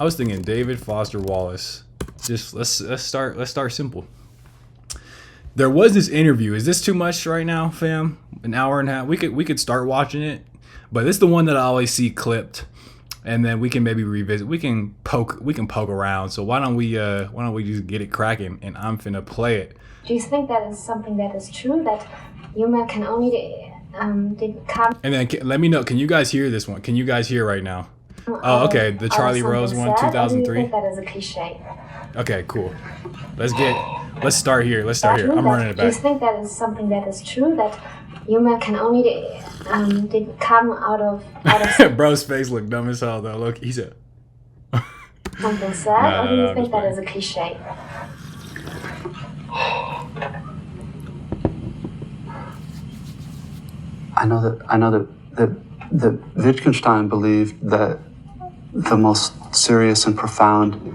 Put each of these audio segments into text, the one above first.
I was thinking David Foster Wallace. Just let's start simple. There was this interview. Is this too much right now, fam? An hour and a half. We could start watching it, but this is the one that I always see clipped, and then we can maybe revisit. We can poke around. So why don't we just get it cracking? And I'm finna play it. Do you think that is something that is true, that humor can only come And then let me know. Can you guys hear this one? Can you guys hear right now? Oh, okay. The out of Charlie something Rose one, sad, or do you 2003. think that is a cliche? Okay, cool. Let's start here. I'm running it Do you back. think that is something that is true, that humor can only come out of Bro's face looked dumb as hell though. Look, he said. something sad, No, or no, do no, you I'm think just that playing. is a cliche? I know that Wittgenstein believed that the most serious and profound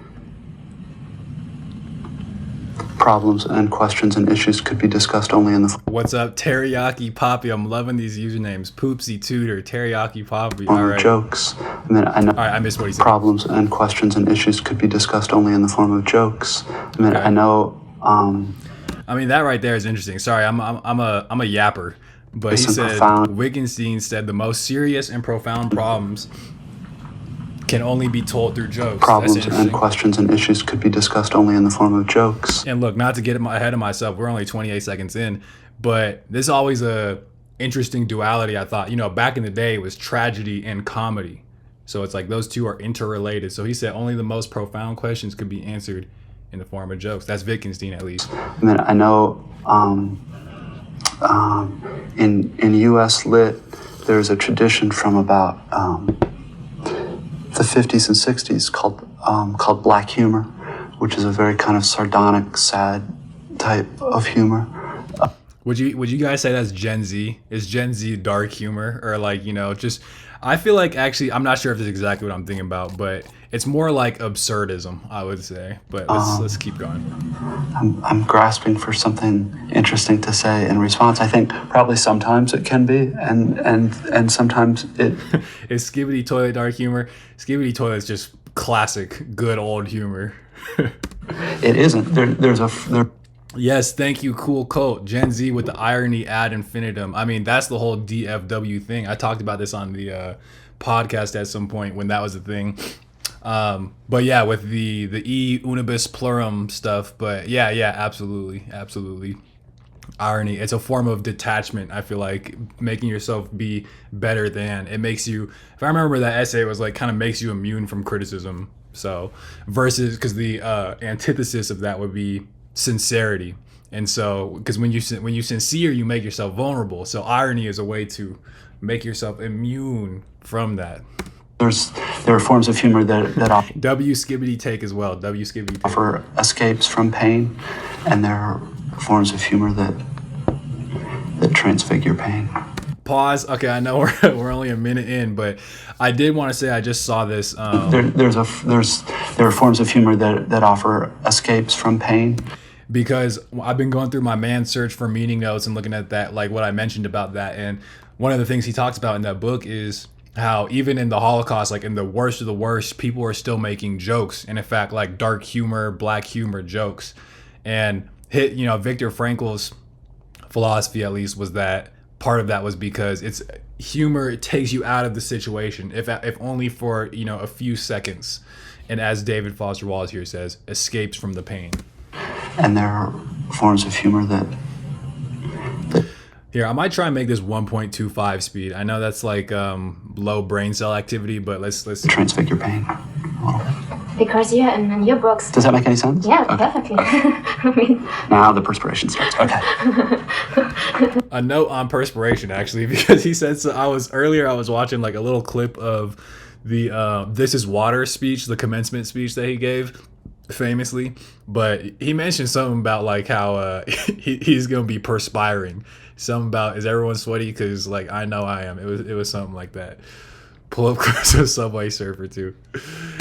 problems and questions and issues could be discussed only in the What's up, Teriyaki Poppy? I'm loving these usernames. Poopsie Tutor, Teriyaki Poppy. form All of right. jokes. I mean, I know All right, I missed what he said. problems and questions and issues could be discussed only in the form of jokes. I mean, Okay. I know I mean, that right there is interesting. Sorry, I'm a yapper, but he Some said profound- Wittgenstein said the most serious and profound problems can only be told through jokes. That's problems and interesting. questions and issues could be discussed only in the form of jokes. And look, not to get ahead of myself, we're only 28 seconds in, but this is always a interesting duality. I thought, back in the day, it was tragedy and comedy. So it's like those two are interrelated. So he said only the most profound questions could be answered in the form of jokes. That's Wittgenstein, at least. I mean, I know in U.S. lit, there's a tradition from about the 50s and 60s called black humor, which is a very kind of sardonic, sad type of humor. Would you guys say that's Gen Z? Is Gen Z dark humor, or just? I feel like, actually, I'm not sure if this is exactly what I'm thinking about, but it's more like absurdism, I would say. But let's keep going. I'm grasping for something interesting to say in response. I think probably sometimes it can be, and sometimes it. Is Skibbity Toilet dark humor? Skibbity Toilet's just classic, good old humor. It isn't. There. Yes, thank you, Cool Coat. Gen Z with the irony ad infinitum. I mean, that's the whole DFW thing. I talked about this on the podcast at some point when that was a thing. But yeah, with the E unibus plurum stuff. But yeah, absolutely. Irony. It's a form of detachment. I feel like making yourself be better than. It makes you. If I remember that essay, it was like kind of makes you immune from criticism. So versus, because the antithesis of that would be sincerity. And so, because when you sincere, you make yourself vulnerable. So irony is a way to make yourself immune from that. There are forms of humor that W Skibbity Take as well. W Skibbity Take. offer escapes from pain, and there are forms of humor that transfigure pain. Pause. Okay, I know we're only a minute in, but I did want to say I just saw this. There are forms of humor that offer escapes from pain. Because I've been going through my man search for meaning notes and looking at that, like what I mentioned about that. And one of the things he talks about in that book is how even in the Holocaust, like in the worst of the worst, people are still making jokes. And in fact, like dark humor, black humor jokes. And Viktor Frankl's philosophy, at least, was that part of that was because it's humor. It takes you out of the situation, if only for, a few seconds. And as David Foster Wallace here says, escapes from the pain. And there are forms of humor that Here, I might try and make this 1.25 speed. I know that's like low brain cell activity, but let's transfigure pain. Because in your books. Does that make any sense? Yeah, Okay. perfectly. I mean, Now the perspiration starts. Okay. a note on perspiration, actually, because he said so. I was watching like a little clip of the "This Is Water" speech, the commencement speech that he gave famously, but he mentioned something about like how he's gonna be perspiring. Something about, is everyone sweaty? Because like I know I am. It was something like that. Pull up close to a Subway Surfer too.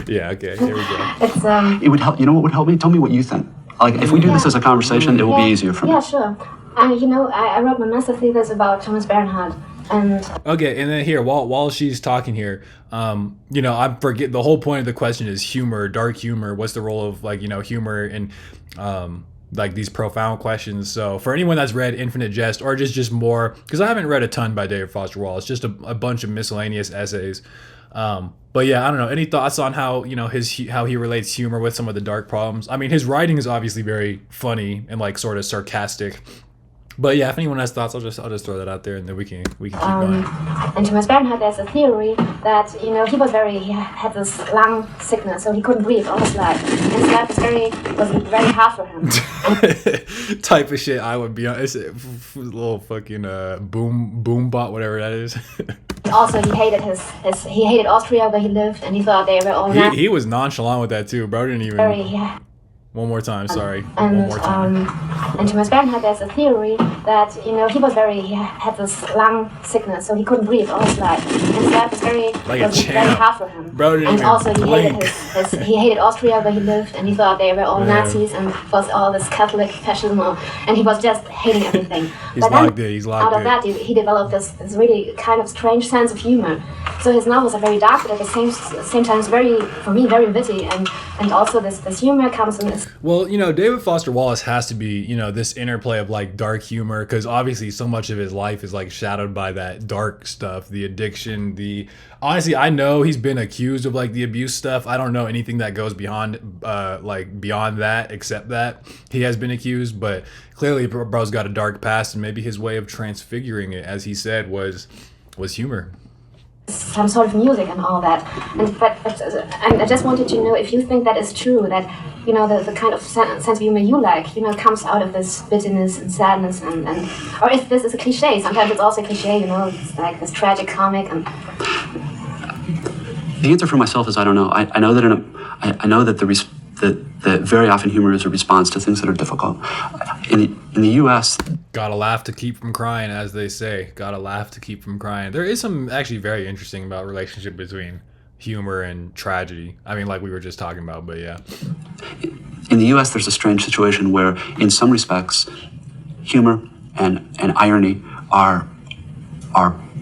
Yeah, okay, here we go. it's It would help. You know what would help me? Tell me what you think. Like if we do this as a conversation, it will be easier for me. Yeah, sure. I wrote my master thesis about Thomas Bernhard. And Okay, and then here, while she's talking here, I forget the whole point of the question is humor, dark humor. What's the role of humor in like these profound questions? So for anyone that's read Infinite Jest or just more, because I haven't read a ton by David Foster Wallace, just a bunch of miscellaneous essays. But yeah, I don't know. Any thoughts on how how he relates humor with some of the dark problems? I mean, his writing is obviously very funny and like sort of sarcastic. But yeah, if anyone has thoughts, I'll just throw that out there, and then we can keep going. And Thomas Bernhard, there's a theory that he had this lung sickness, so he couldn't breathe all his life, and his life was very hard for him. Type of shit I would be on. It's a little fucking boom bot, whatever that is. Also, he hated Austria where he lived, and he thought they were all he was nonchalant with that too, bro. Didn't even. One more time, sorry. One more time. And Thomas Bernhard, there's a theory that he had this lung sickness, so he couldn't breathe all his life, and his life was very hard for him. Bro, and also he hated Austria where he lived, and he thought they were all Nazis and was all this Catholic fascism, and he was just hating everything. He's locked in. Out of that, he developed this really kind of strange sense of humor. So his novels are very dark, but at the same time, very witty, and also this humor comes in this. Well, David Foster Wallace has to be, this interplay of like dark humor, because obviously so much of his life is like shadowed by that dark stuff, the addiction, honestly, I know he's been accused of like the abuse stuff. I don't know anything that goes beyond that, except that he has been accused, but clearly bro's got a dark past, and maybe his way of transfiguring it, as he said, was humor. Some sort of music and all that, but I just wanted to know if you think that is true, that the kind of sense of humor you like, comes out of this bitterness and sadness, and or if this is a cliche. Sometimes it's also a cliche, it's like this tragic comic. And the answer for myself is I don't know. I know that that very often humor is a response to things that are difficult. In the U.S., gotta laugh to keep from crying, as they say. Gotta laugh to keep from crying. There is some actually very interesting about relationship between humor and tragedy. I mean, like we were just talking about, but yeah. In the U.S., there's a strange situation where, in some respects, humor and irony are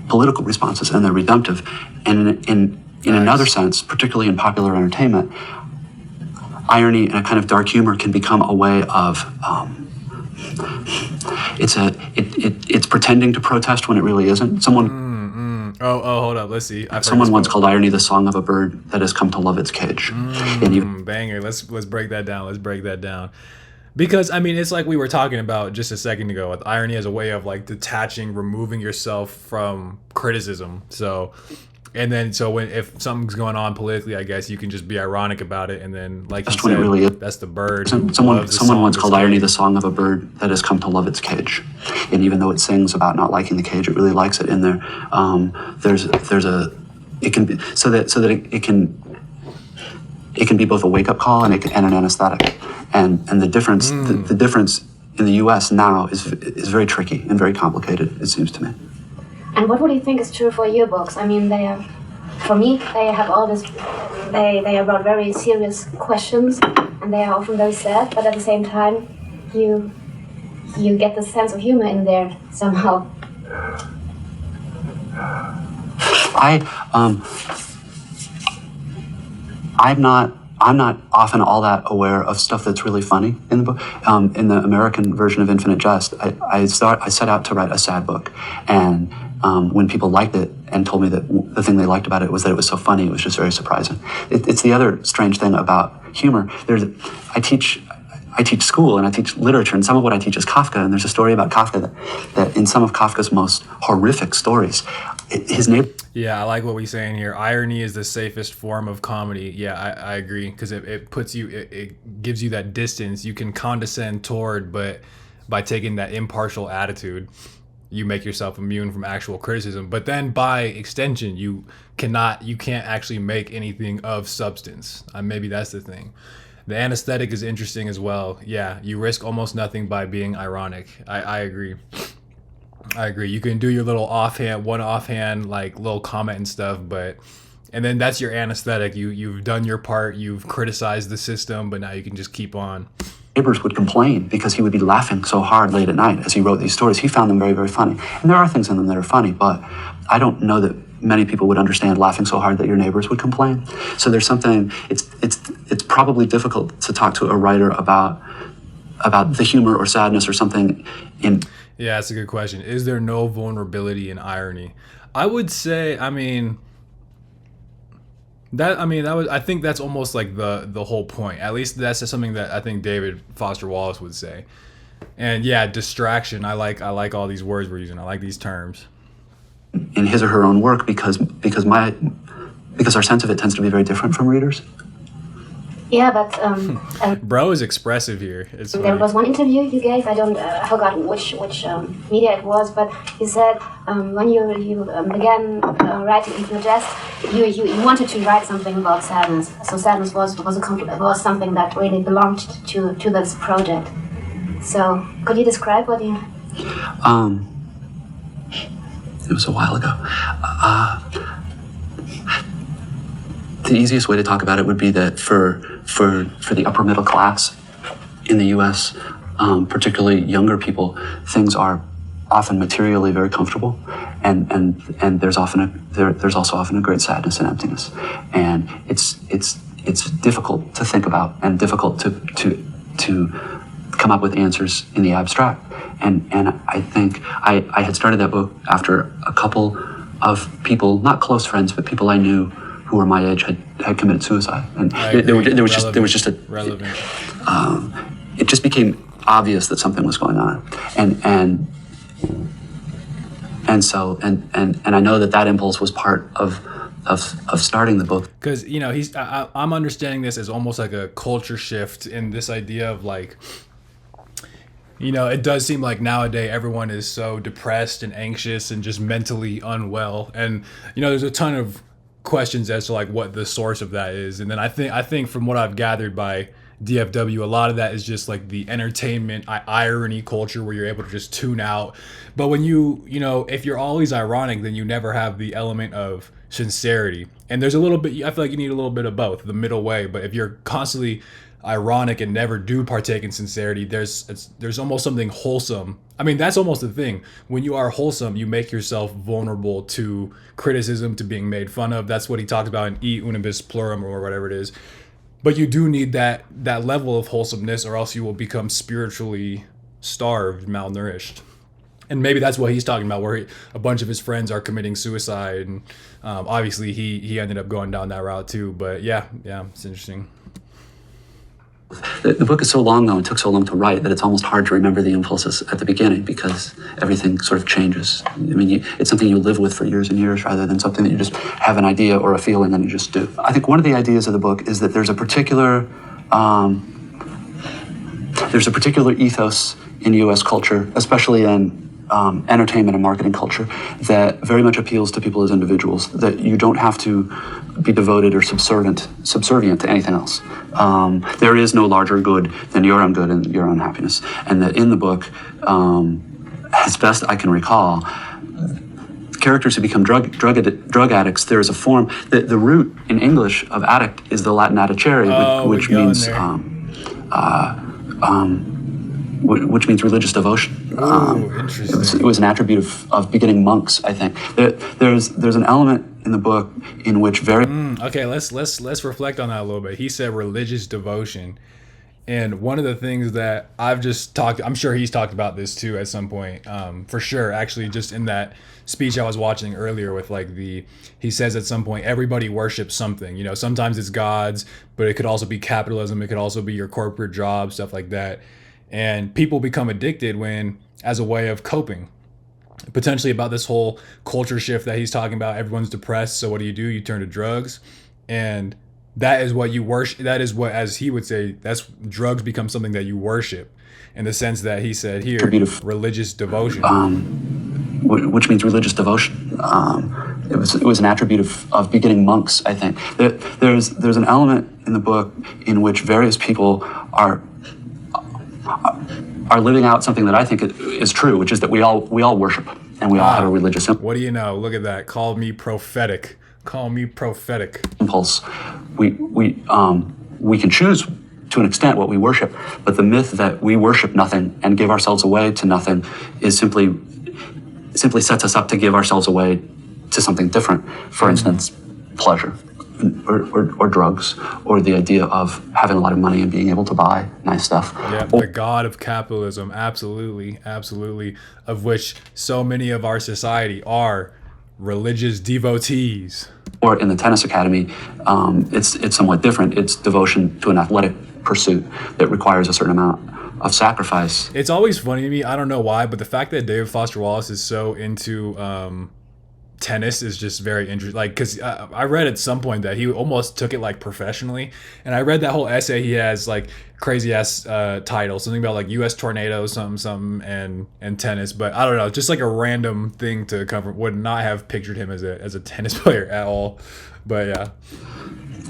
political responses, and they're redemptive. And in another sense, particularly in popular entertainment, irony and a kind of dark humor can become a way of it's pretending to protest when it really isn't. Hold up, let's see. Someone once called irony the song of a bird that has come to love its cage. Banger. Let's break that down. Because I mean, it's like we were talking about just a second ago, with irony as a way of like detaching, removing yourself from criticism. So if something's going on politically, I guess you can just be ironic about it, and then like you said, really that's the bird. Someone once called irony the song of a bird that has come to love its cage, and even though it sings about not liking the cage, it really likes it in there. It can be so that it can be both a wake up call and an anesthetic, and the difference the difference in the U.S. now is very tricky and very complicated, it seems to me. And what would you think is true for your books? I mean, they have all this. They are about very serious questions, and they are often very sad. But at the same time, you get the sense of humor in there somehow. I'm not often all that aware of stuff that's really funny in the book. In the American version of Infinite Jest, I set out to write a sad book, and when people liked it and told me that the thing they liked about it was that it was so funny, it was just very surprising. It's the other strange thing about humor. I teach school and I teach literature, and some of what I teach is Kafka, and there's a story about Kafka that in some of Kafka's most horrific stories, his neighbor... Yeah, I like what we're saying here. Irony is the safest form of comedy. Yeah, I agree, because it puts you, it gives you that distance you can condescend toward, but by taking that impartial attitude, you make yourself immune from actual criticism. But then by extension, you can't actually make anything of substance. Maybe that's the thing. The anesthetic is interesting as well. Yeah, you risk almost nothing by being ironic. I agree. You can do your little offhand like little comment and stuff, and then that's your anesthetic. You've done your part. You've criticized the system, but now you can just keep on. neighbors would complain because he would be laughing so hard late at night as he wrote these stories. He found them very, very funny. And there are things in them that are funny, but I don't know that many people would understand laughing so hard that your neighbors would complain. So there's something, it's probably difficult to talk to a writer about the humor or sadness or something in. Yeah, that's a good question. Is there no vulnerability in irony? I would say, I think that's almost like the whole point. At least that's just something that I think David Foster Wallace would say. And yeah, distraction. I like all these words we're using. I like these terms. In his or her own work, because our sense of it tends to be very different from readers. Yeah, but Bro is expressive here. It's there funny. was one interview you gave. I forgot which media it was, but you said when you began writing Infinite Jest, you wanted to write something about sadness. So sadness was something that really belonged to this project. So could you describe what you? It was a while ago. The easiest way to talk about it would be that for the upper middle class in the U.S., particularly younger people, things are often materially very comfortable, and there's also often a great sadness and emptiness, and it's difficult to think about and difficult to come up with answers in the abstract. And I think I had started that book after a couple of people, not close friends, but people I knew who were my age had committed suicide. And there was just a relevant. It just became obvious that something was going on. And so I know that impulse was part of starting the book. Because I'm understanding this as almost like a culture shift in this idea of like, it does seem like nowadays everyone is so depressed and anxious and just mentally unwell. And, there's a ton of questions as to like what the source of that is. And then I think from what I've gathered by DFW, a lot of that is just like the entertainment, irony culture where you're able to just tune out. But when if you're always ironic, then you never have the element of sincerity. And there's a little bit, I feel like you need a little bit of both, the middle way. But if you're constantly ironic and never do partake in sincerity, there's almost something wholesome. I mean, that's almost the thing. When you are wholesome, you make yourself vulnerable to criticism, to being made fun of. That's what he talks about in E Unibus Plurum or whatever it is. But you do need that level of wholesomeness, or else you will become spiritually starved, malnourished. And maybe that's what he's talking about, where a bunch of his friends are committing suicide, and obviously he ended up going down that route too. But yeah, it's interesting. The book is so long, though, and took so long to write, that it's almost hard to remember the impulses at the beginning because everything sort of changes. I mean, it's something you live with for years and years rather than something that you just have an idea or a feeling and you just do. I think one of the ideas of the book is that there's a particular ethos in U.S. culture, especially in entertainment and marketing culture, that very much appeals to people as individuals, that you don't have to be devoted or subservient to anything else. There is no larger good than your own good and your own happiness. And that in the book, as best I can recall, characters who become drug addicts, there is a form, the root in English of addict is the Latin addicere, which means which means religious devotion. Interesting. It was an attribute of beginning monks, I think. There's an element in the book in which okay, let's reflect on that a little bit. He said religious devotion. And one of the things that I'm sure he's talked about this too at some point, for sure, actually, just in that speech I was watching earlier with he says at some point, everybody worships something, sometimes it's gods, but it could also be capitalism. It could also be your corporate job, stuff like that. And people become addicted as a way of coping. Potentially about this whole culture shift that he's talking about. Everyone's depressed, so what do? You turn to drugs. And that is what you worship. That is what, as he would say, drugs become something that you worship. In the sense that he said here, religious devotion. Which means religious devotion. It was an attribute of beginning monks, I think. There's an element in the book in which various people are living out something that I think is true, which is that we all worship and we all have a religious impulse. What do you know? Look at that. Call me prophetic. Impulse. We can choose to an extent what we worship, but the myth that we worship nothing and give ourselves away to nothing is simply sets us up to give ourselves away to something different. For instance, pleasure, or drugs, or the idea of having a lot of money and being able to buy nice stuff. Yeah, the god of capitalism, absolutely, of which so many of our society are religious devotees. Or in the tennis academy, it's somewhat different. It's devotion to an athletic pursuit that requires a certain amount of sacrifice. It's always funny to me, I don't know why, but the fact that David Foster Wallace is so into tennis is just very interesting. Like, because I read at some point that he almost took it like professionally, and I read that whole essay he has, like crazy ass title, something about like U.S. tornado, something, and tennis. But I don't know, just like a random thing to cover. Would not have pictured him as a tennis player at all. But yeah.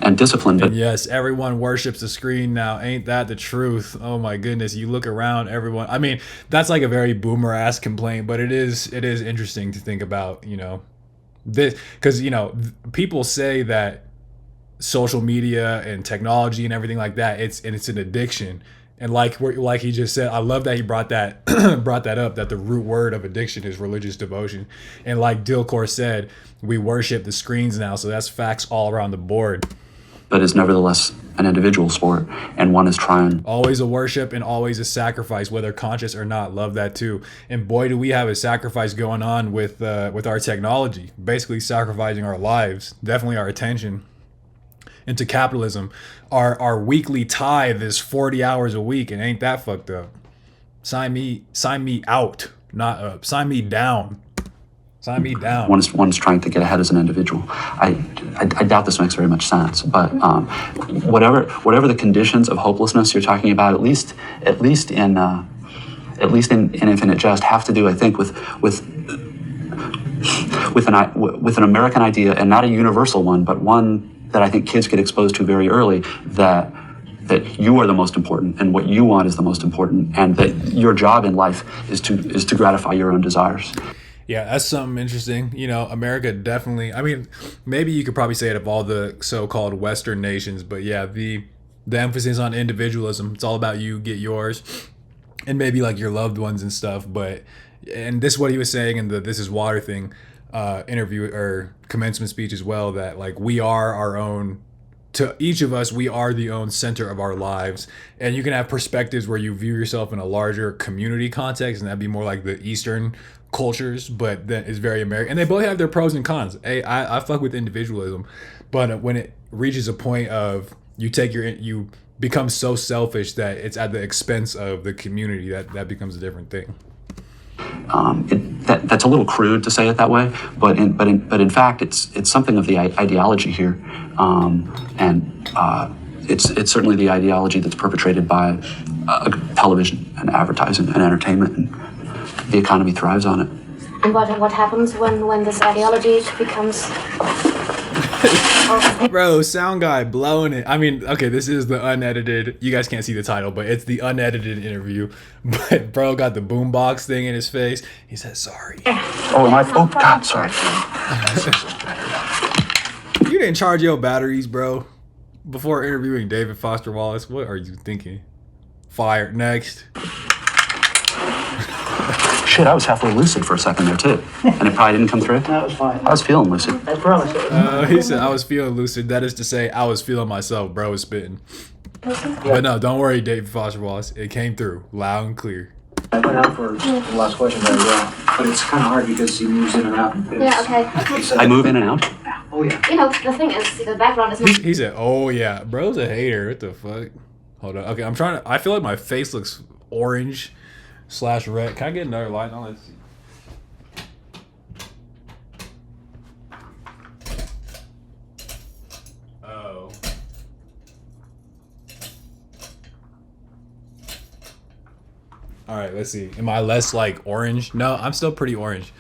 And discipline. But and yes, everyone worships the screen now. Ain't that the truth? Oh my goodness. You look around, everyone. I mean, that's like a very boomer ass complaint, but it is interesting to think about, you know, this, because, you know, people say that social media and technology and everything like that, it's an addiction. And like he just said, I love that he brought that up, that the root word of addiction is religious devotion. And like Dilcor said, we worship the screens now, so that's facts all around the board. But is nevertheless an individual sport, and one is trying. Always a worship and always a sacrifice, whether conscious or not. Love that too. And boy, do we have a sacrifice going on with our technology, basically sacrificing our lives, definitely our attention, into capitalism. Our weekly tithe is 40 hours a week, and ain't that fucked up? Sign me out, not up. Sign me down. Sign me down. One is trying to get ahead as an individual. I doubt this makes very much sense, but whatever the conditions of hopelessness you're talking about, at least in Infinite Jest, have to do, I think, with an American idea, and not a universal one, but one that I think kids get exposed to very early, that you are the most important, and what you want is the most important, and that your job in life is to gratify your own desires. Yeah, that's something interesting. You know, America definitely, I mean, maybe you could probably say it of all the so-called Western nations, but yeah, the emphasis on individualism. It's all about you, get yours, and maybe like your loved ones and stuff. But, and this is what he was saying in the This Is Water thing interview or commencement speech as well, that like we are our own, to each of us, we are the own center of our lives. And you can have perspectives where you view yourself in a larger community context, and that'd be more like the Eastern cultures, but that is very American. And they both have their pros and cons. Hey, I fuck with individualism, but when it reaches a point of you become so selfish that it's at the expense of the community, that becomes a different thing. That's a little crude to say it that way, but in fact, it's something of the ideology here, and it's certainly the ideology that's perpetrated by television and advertising and entertainment, and the economy thrives on it. And what happens when this ideology becomes... Bro, sound guy blowing it. I mean, okay, this is the unedited, you guys can't see the title, but it's the unedited interview. But bro got the boombox thing in his face. He said, sorry. Oh, God, sorry. You didn't charge your batteries, bro, before interviewing David Foster Wallace. What are you thinking? Fire. Next. Shit, I was halfway lucid for a second there, too. And it probably didn't come through? That was fine. I was feeling lucid. I promise. He said, I was feeling lucid. That is to say, I was feeling myself. Bro was spitting. But no, don't worry, David Foster Wallace. It came through loud and clear. I went out for the last question very well, but it's kind of hard because he moves in and out. Yeah, okay. I move in and out? Oh, yeah. You know, the thing is, the background is not... He said, oh yeah. Bro's a hater. What the fuck? Hold on. Okay, I feel like my face looks orange/red. Can I get another light? Now let's see. Oh. All right, let's see. Am I less like orange? No, I'm still pretty orange.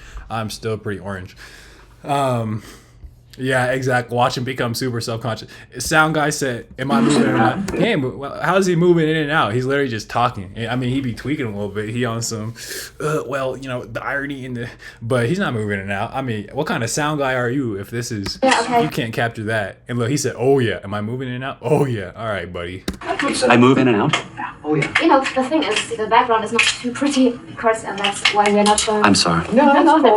Yeah, exactly. Watch him become super self-conscious. Sound guy said, "Am I moving in and out?" Hey, how's he moving in and out? He's literally just talking. I mean, he be tweaking a little bit. He on some, well, the irony in the, but he's not moving in and out. I mean, what kind of sound guy are you if this is, you can't capture that? And look, he said, "Oh yeah, am I moving in and out?" Oh yeah, all right, buddy. I move in and out. Oh, yeah. The thing is, the background is not too pretty, of course, and that's why we're not showing. I'm sorry. No,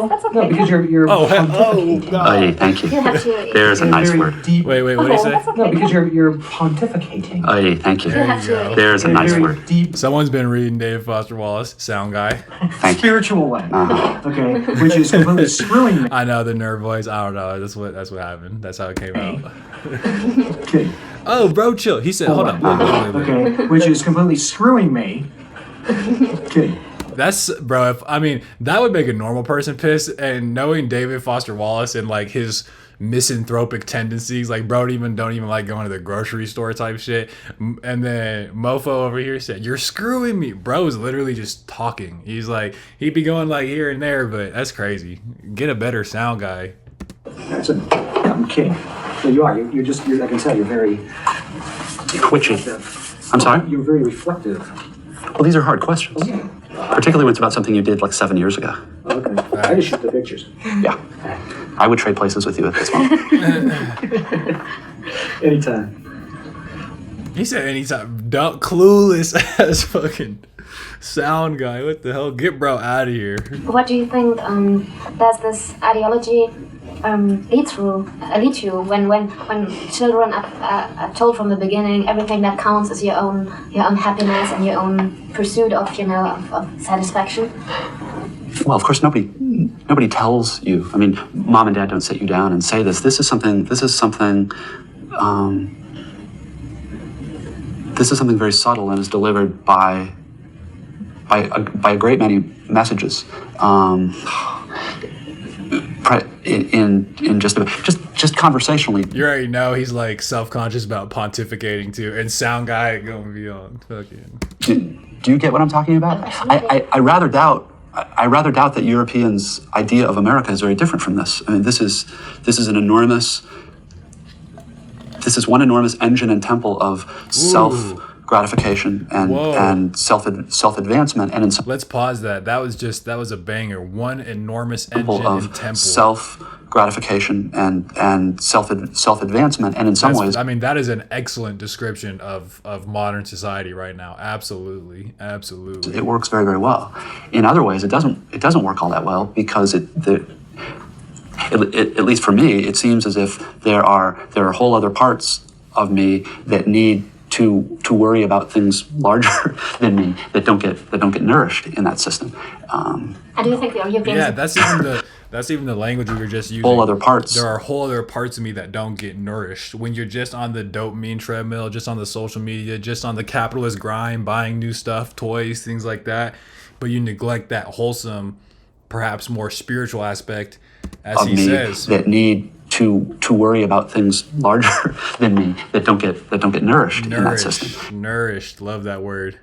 that's okay. No, because you're Oh, pontificating. God. Hey, thank you. You have to. There's a nice Very word. deep. Wait, what did he say? That's okay. No, because you're pontificating. Hey, thank you. You have to. There's a In nice very word. deep, Someone's been reading David Foster Wallace, sound guy. Thank you. spiritual way. Uh-huh. Okay, which is completely screwing me. I know the nerd voice. I don't know. That's what happened. That's how it came out. Okay. Oh, bro, chill. He said, hold up. Okay, which is completely screwing me. Okay. That's, bro, that would make a normal person pissed. And knowing David Foster Wallace and like his misanthropic tendencies, like bro don't even like going to the grocery store type shit. And then Mofo over here said, "You're screwing me." Bro is literally just talking. He's like, he'd be going like here and there, but that's crazy. Get a better sound guy. That's it. Yeah, I'm kidding. So you are. You're I can tell you're very. Twitchy. I'm sorry? You're very reflective. Well, these are hard questions. Particularly when it's about something you did like 7 years ago. Okay. I just shoot the pictures. Yeah. I would trade places with you at this moment. Anytime. He said anytime. Don't clueless ass fucking sound guy. What the hell? Get bro out of here. What do you think does this ideology lead you when children are told from the beginning everything that counts is your own happiness and your own pursuit of of satisfaction? Well, of course, nobody tells you. I mean, mom and dad don't sit you down and say this. This is something very subtle and is delivered by a great many messages. In just conversationally. You already know he's like self-conscious about pontificating too, and sound guy gonna be on fucking. Do you get what I'm talking about? I rather doubt that Europeans' idea of America is very different from this. I mean, this is one enormous engine and temple of self-gratification and self-advancement, and in some Let's pause that. That was a banger. One enormous engine of and temple. self-gratification and self-advancement, and in some ways, I mean, that is an excellent description of modern society right now. Absolutely. it works very, very well. In other ways, it doesn't work all that well because at least for me, it seems as if there are whole other parts of me that need to worry about things larger than me that don't get nourished in that system. And do you think the Europeans? Yeah, that's even the language we were just using. Whole other parts. There are whole other parts of me that don't get nourished. When you're just on the dopamine treadmill, just on the social media, just on the capitalist grind, buying new stuff, toys, things like that, but you neglect that wholesome, perhaps more spiritual aspect, as of he me says. that need to worry about things larger than me that don't get nourished in that system. Nourished. Love that word.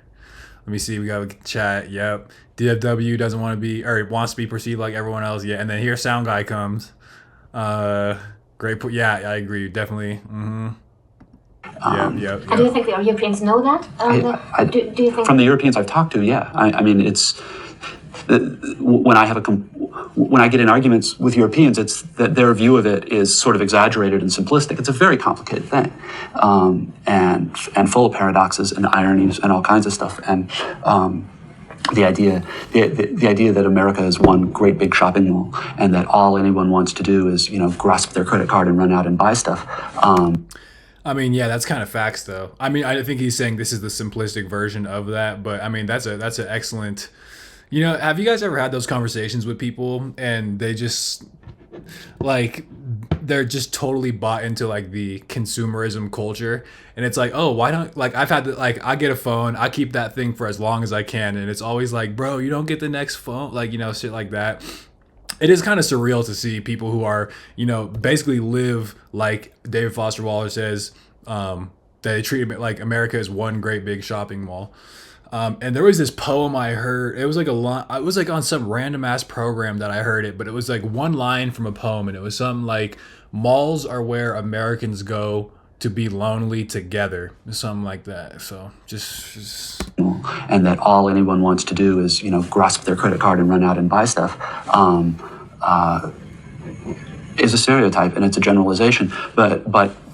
Let me see. We got a chat. Yep. DFW doesn't want to be, or wants to be perceived like everyone else. Yeah. And then here sound guy comes. Great. Yeah, I agree. Definitely. Mm-hmm. Yep. And do you think the Europeans know that? Do you think From the Europeans I've talked to, yeah. I mean, it's when I get in arguments with Europeans, it's that their view of it is sort of exaggerated and simplistic. It's a very complicated thing, and full of paradoxes and ironies and all kinds of stuff. And the idea that America is one great big shopping mall and that all anyone wants to do is grasp their credit card and run out and buy stuff. I mean, yeah, that's kind of facts, though. I mean, I think he's saying this is the simplistic version of that, but I mean, that's an excellent. Have you guys ever had those conversations with people and they just like they're just totally bought into like the consumerism culture, and it's like, oh, why don't like I've had I get a phone, I keep that thing for as long as I can, and it's always like, bro, you don't get the next phone, shit like that. It is kind of surreal to see people who are, basically live like David Foster Wallace says, they treat like America is one great big shopping mall. And there was this poem I heard. It was like it was like on some random ass program that I heard it, but it was like one line from a poem, and it was something like, malls are where Americans go to be lonely together, something like that. So just and that all anyone wants to do is, grasp their credit card and run out and buy stuff, is a stereotype, and it's a generalization. But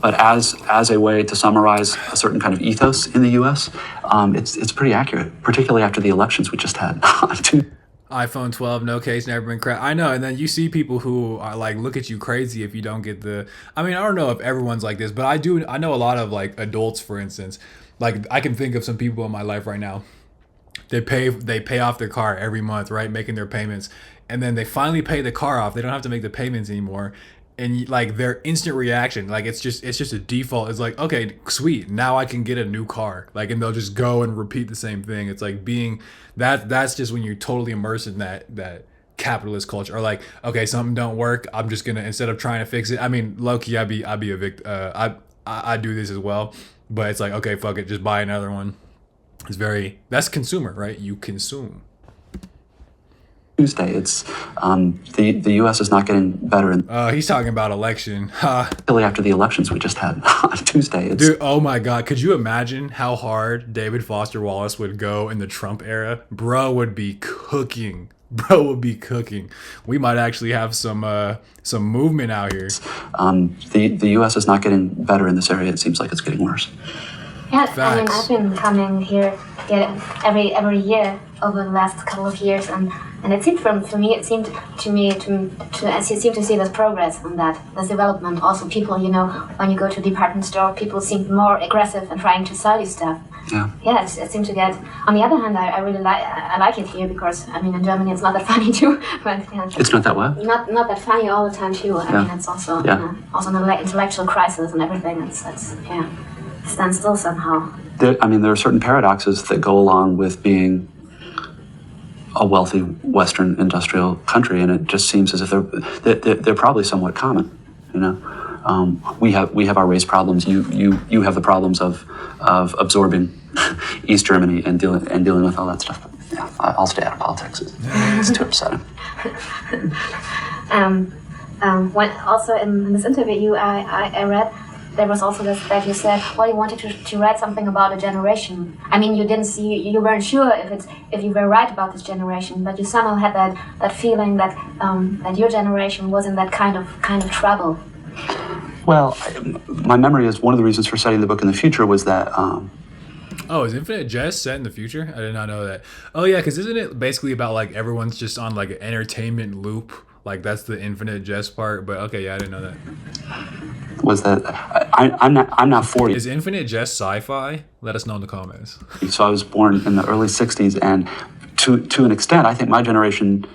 as a way to summarize a certain kind of ethos in the U.S., it's pretty accurate, particularly after the elections we just had. iPhone 12, no case, never been cracked. I know, and then you see people who are like, look at you crazy if you don't get the. I mean, I don't know if everyone's like this, but I know a lot of like adults, for instance. Like I can think of some people in my life right now. They pay off their car every month, right, making their payments, and then they finally pay the car off. They don't have to make the payments anymore. And like their instant reaction, like it's just a default. It's like, okay, sweet, now I can get a new car. Like, and they'll just go and repeat the same thing. It's like being that's just when you're totally immersed in that capitalist culture. Or like, okay, something don't work, I'm just gonna, instead of trying to fix it. I mean, low key, I'd be a victim. I do this as well, but it's like, okay, fuck it, just buy another one. That's consumer, right? You consume. Tuesday. It's the U.S. is not getting better. He's talking about election. Particularly after the elections we just had on Tuesday. Dude, oh my God. Some you imagine how hard David Foster Wallace would go in the Trump era? Bro would be cooking. We might actually have some movement out here. The U.S. is not getting better in this area. It seems like it's getting worse. Yeah, Facts. I mean, I've been coming here every year over the last couple of years, and it seemed it seemed to me I seem to see this progress on this development. Also, people, when you go to a department store, people seem more aggressive and trying to sell you stuff. Yeah, it seemed to get. On the other hand, I really like it here because I mean, in Germany it's not that funny too. But yeah, it's not that what? Not that funny all the time too. I mean, it's also also an intellectual crisis and everything. It's stand still somehow. There are certain paradoxes that go along with being a wealthy Western industrial country, and it just seems as if they're probably somewhat common. We have our race problems. You have the problems of absorbing East Germany and dealing with all that stuff. But yeah, I'll stay out of politics. It's too upsetting. When also in this interview, I read. There was also this that you said, well, you wanted to write something about a generation. I mean, you weren't sure if you were right about this generation, but you somehow had that feeling that your generation was in that kind of trouble. Well, my memory is one of the reasons for studying the book in the future was that. Oh, is Infinite Jest set in the future? I did not know that. Oh yeah, because isn't it basically about like everyone's just on like an entertainment loop? Like that's the Infinite Jest part. But okay, yeah, I didn't know that. Was that I'm not 40. Is Infinite Jest sci-fi? Let us know in the comments. So I was born in the early 60s, and to an extent, I think my generation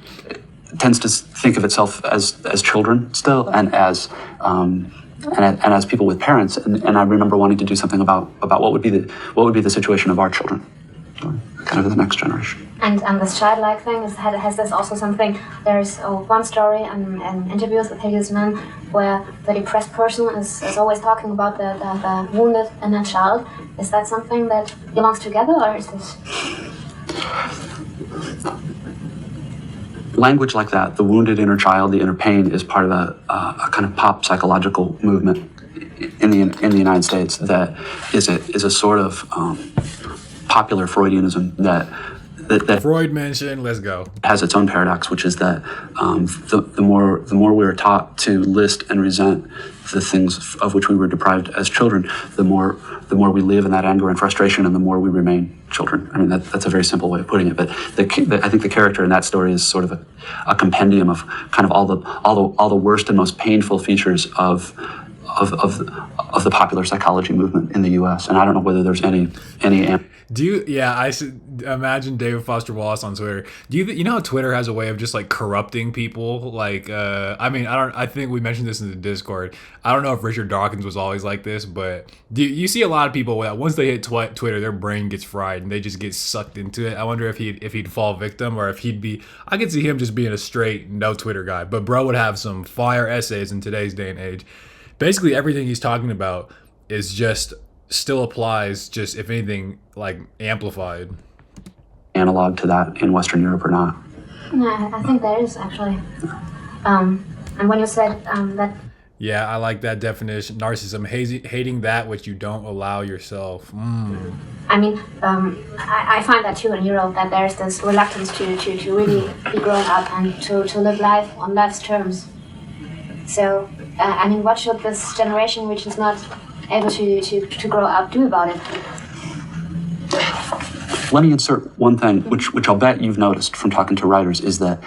tends to think of itself as children still, and as people with parents. And I remember wanting to do something about what would be the situation of our children, kind of the next generation. And this childlike thing has this also something? There's one story and interviews with hideous men where the depressed person is always talking about the wounded inner child. Is that something that belongs together, or is this? Language like that, the wounded inner child, the inner pain, is part of a kind of pop psychological movement in the United States that is a sort of popular Freudianism that Freud mentioned. Let's go. Has its own paradox, which is that the more we are taught to list and resent the things of which we were deprived as children, the more we live in that anger and frustration, and the more we remain children. I mean, that's a very simple way of putting it. But I think the character in that story is sort of a compendium of kind of all the worst and most painful features of the popular psychology movement in the U.S. And I don't know whether there's any. Do you? Yeah, I imagine David Foster Wallace on Twitter. Do you know how Twitter has a way of just like corrupting people? Like, I mean, I think we mentioned this in the Discord. I don't know if Richard Dawkins was always like this, but you see a lot of people that once they hit Twitter, their brain gets fried and they just get sucked into it. I wonder if he'd fall victim, or if he'd be. I could see him just being a straight no Twitter guy, but bro would have some fire essays in today's day and age. Basically, everything he's talking about is just still applies, just if anything, like amplified. Analog to that in Western Europe or not? No, I think there is actually. And when you said that. Yeah, I like that definition. Narcissism, hating that which you don't allow yourself. I mean, I find that too in Europe, that there's this reluctance to really be grown up and to live life on life's terms. So, I mean, what should this generation, which is not able to grow up, do about it? Let me insert one thing, which I'll bet you've noticed from talking to writers, is that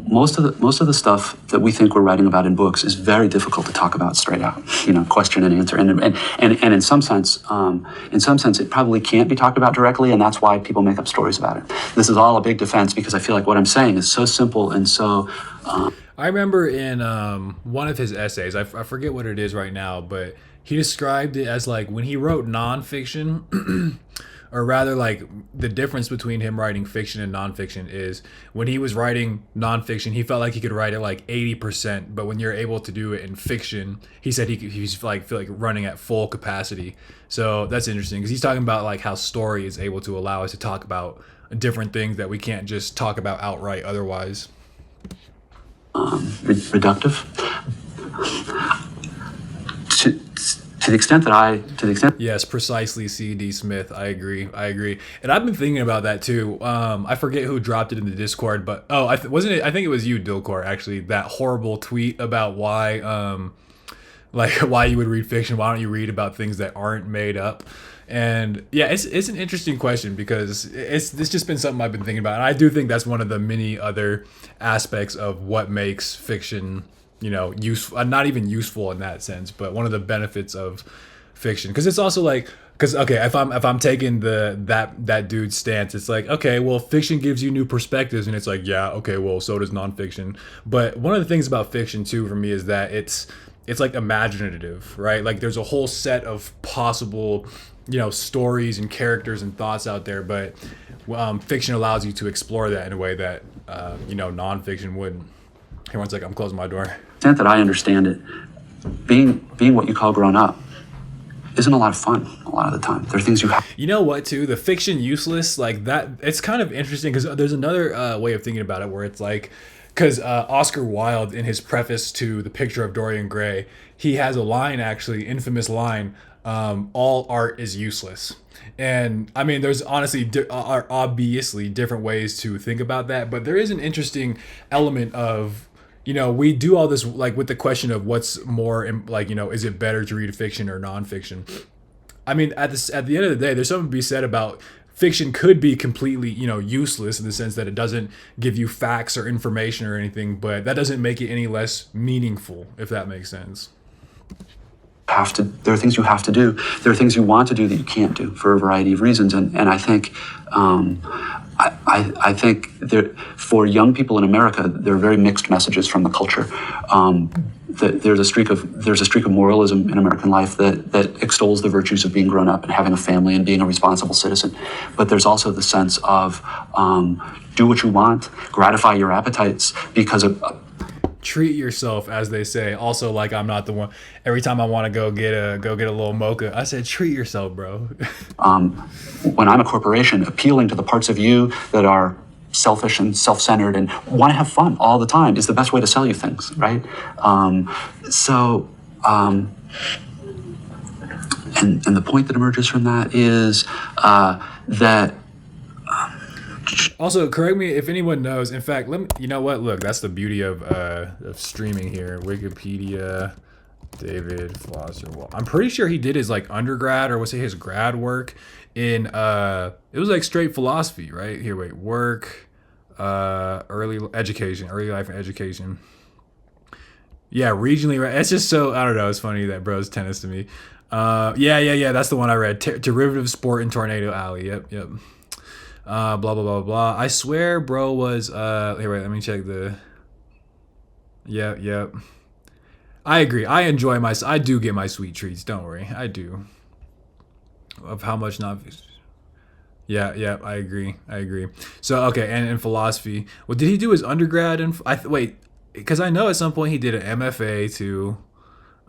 most of the stuff that we think we're writing about in books is very difficult to talk about straight out. Question and answer, and in some sense, it probably can't be talked about directly, and that's why people make up stories about it. This is all a big defense because I feel like what I'm saying is so simple and so. I remember in one of his essays, I forget what it is right now, but he described it as like when he wrote nonfiction. Or rather, like, the difference between him writing fiction and nonfiction is when he was writing nonfiction, he felt like he could write it like 80%. But when you're able to do it in fiction, he said he's like feel like running at full capacity. So that's interesting because he's talking about like how story is able to allow us to talk about different things that we can't just talk about outright otherwise. Reductive. To the extent Yes, precisely, C.D. Smith. I agree. And I've been thinking about that too. I forget who dropped it in the Discord, but wasn't it? I think it was you, Dilcor, actually. That horrible tweet about why why you would read fiction. Why don't you read about things that aren't made up? And yeah, it's an interesting question because it's just been something I've been thinking about, and I do think that's one of the many other aspects of what makes fiction, useful, not even useful in that sense, but one of the benefits of fiction. Because it's also like, if I'm taking that dude's stance, it's like, okay, well, fiction gives you new perspectives, and it's like, yeah, okay, well, so does nonfiction. But one of the things about fiction too, for me, is that it's like imaginative, right? Like there's a whole set of possible, stories and characters and thoughts out there, but fiction allows you to explore that in a way that nonfiction wouldn't. Here, one second, I'm closing my door. extent that I understand it, being what you call grown up isn't a lot of fun a lot of the time. There are things you have. You know what, too? The fiction useless, like that, it's kind of interesting because there's another way of thinking about it where it's like, because Oscar Wilde, in his preface to The Picture of Dorian Gray, he has a line, actually, infamous line, all art is useless. And I mean, there's honestly are obviously different ways to think about that, but there is an interesting element of, we do all this like with the question of what's more like, is it better to read fiction or nonfiction? I mean, at the end of the day, there's something to be said about fiction could be completely, useless in the sense that it doesn't give you facts or information or anything, but that doesn't make it any less meaningful, if that makes sense. There are things you have to do. There are things you want to do that you can't do for a variety of reasons. And I think I think there, for young people in America, there are very mixed messages from the culture. There's a streak of moralism in American life that extols the virtues of being grown up and having a family and being a responsible citizen. But there's also the sense of do what you want, gratify your appetites, because treat yourself, as they say. Also, like, I'm not the one. Every time I want to go get a little mocha, I said, treat yourself, bro. When I'm a corporation, appealing to the parts of you that are selfish and self-centered and want to have fun all the time is the best way to sell you things, right? And the point that emerges from that is that. Also, correct me if anyone knows. In fact, you know what? Look, that's the beauty of streaming here. Wikipedia, David Foster Wallace. I'm pretty sure he did his like undergrad, or was it his grad work in it was like straight philosophy, right? Here, wait, work, early life and education. Yeah, regionally, right? It's just so, I don't know. It's funny that bro's tennis to me. Yeah. That's the one I read. Derivative sport in Tornado Alley. Yep. Blah blah blah blah. I swear, bro was here. Wait, let me check the. Yep. I agree. I do get my sweet treats. Don't worry, I do. Of how much not. Yeah. I agree. So okay, and in philosophy, well, did he do his undergrad in? Wait, because I know at some point he did an MFA too.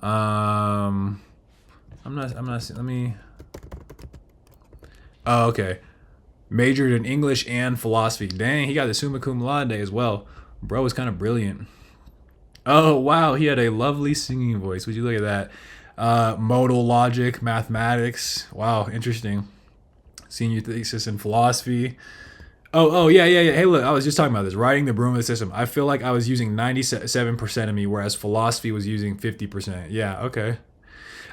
I'm not. Let me. Oh, okay. Majored in English and philosophy. Dang, he got the summa cum laude as well. Bro was kind of brilliant. Oh wow, he had a lovely singing voice. Would you look at that? Modal logic, mathematics. Wow, interesting. Senior thesis in philosophy. Oh, yeah. Hey, look, I was just talking about this. Riding the broom of the system. I feel like I was using 97% of me, whereas philosophy was using 50%. Yeah, okay.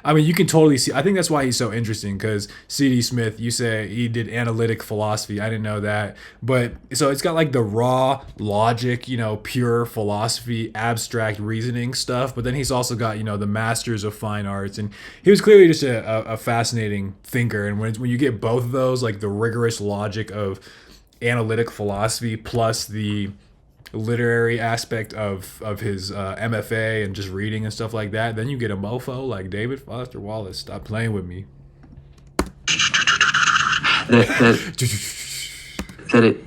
I mean, you can totally see. I think that's why he's so interesting because C.D. Smith, you say he did analytic philosophy. I didn't know that. But so it's got like the raw logic, pure philosophy, abstract reasoning stuff. But then he's also got, the masters of fine arts. And he was clearly just a fascinating thinker. And when you get both of those, like the rigorous logic of analytic philosophy plus the literary aspect of his MFA and just reading and stuff like that, then you get a mofo like David Foster Wallace. Stop playing with me.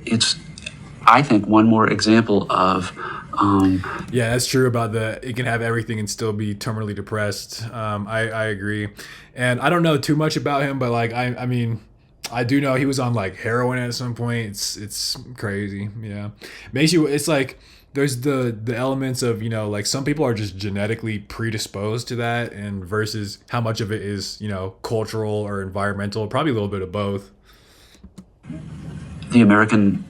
It's, I think, one more example of. Yeah, that's true about it can have everything and still be terminally depressed. I agree. And I don't know too much about him, but like, I mean, I do know he was on like heroin at some point. It's crazy. Yeah, it's like there's the elements of like some people are just genetically predisposed to that, and versus how much of it is cultural or environmental. Probably a little bit of both. The American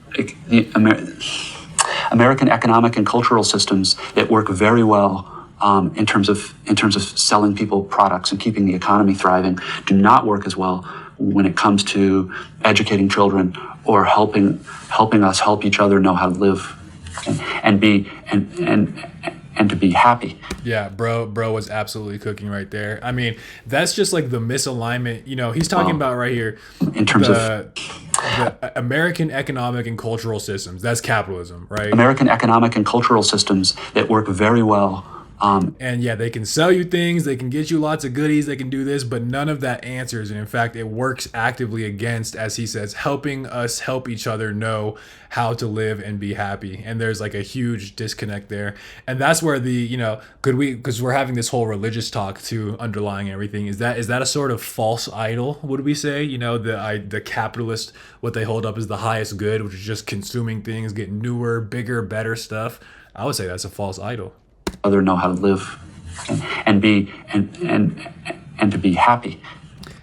economic and cultural systems that work very well in terms of selling people products and keeping the economy thriving do not work as well when it comes to educating children or helping us help each other know how to live and to be happy. Yeah, bro was absolutely cooking right there. I mean, that's just like the misalignment. He's talking about right here in terms of the American economic and cultural systems. That's capitalism, right? American economic and cultural systems that work very well. And yeah, they can sell you things, they can get you lots of goodies, they can do this, but none of that answers. And in fact, it works actively against, as he says, helping us help each other know how to live and be happy. And there's like a huge disconnect there. And that's where because we're having this whole religious talk too, underlying everything. Is that a sort of false idol, would we say? The capitalist, what they hold up as the highest good, which is just consuming things, getting newer, bigger, better stuff. I would say that's a false idol. Other know how to live and to be happy.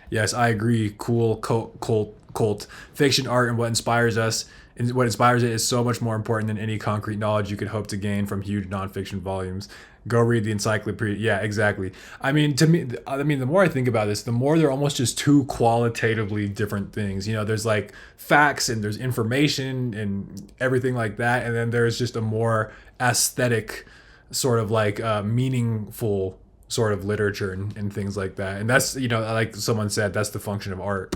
Yes, I agree. Cool cult fiction art and what inspires us. And what inspires it is so much more important than any concrete knowledge you could hope to gain from huge nonfiction volumes. Go read the encyclopedia. Yeah, exactly. I mean, the more I think about this, the more they're almost just two qualitatively different things. There's like facts and there's information and everything like that, and then there's just a more aesthetic sort of like meaningful sort of literature and things like that. And that's, like someone said, that's the function of art.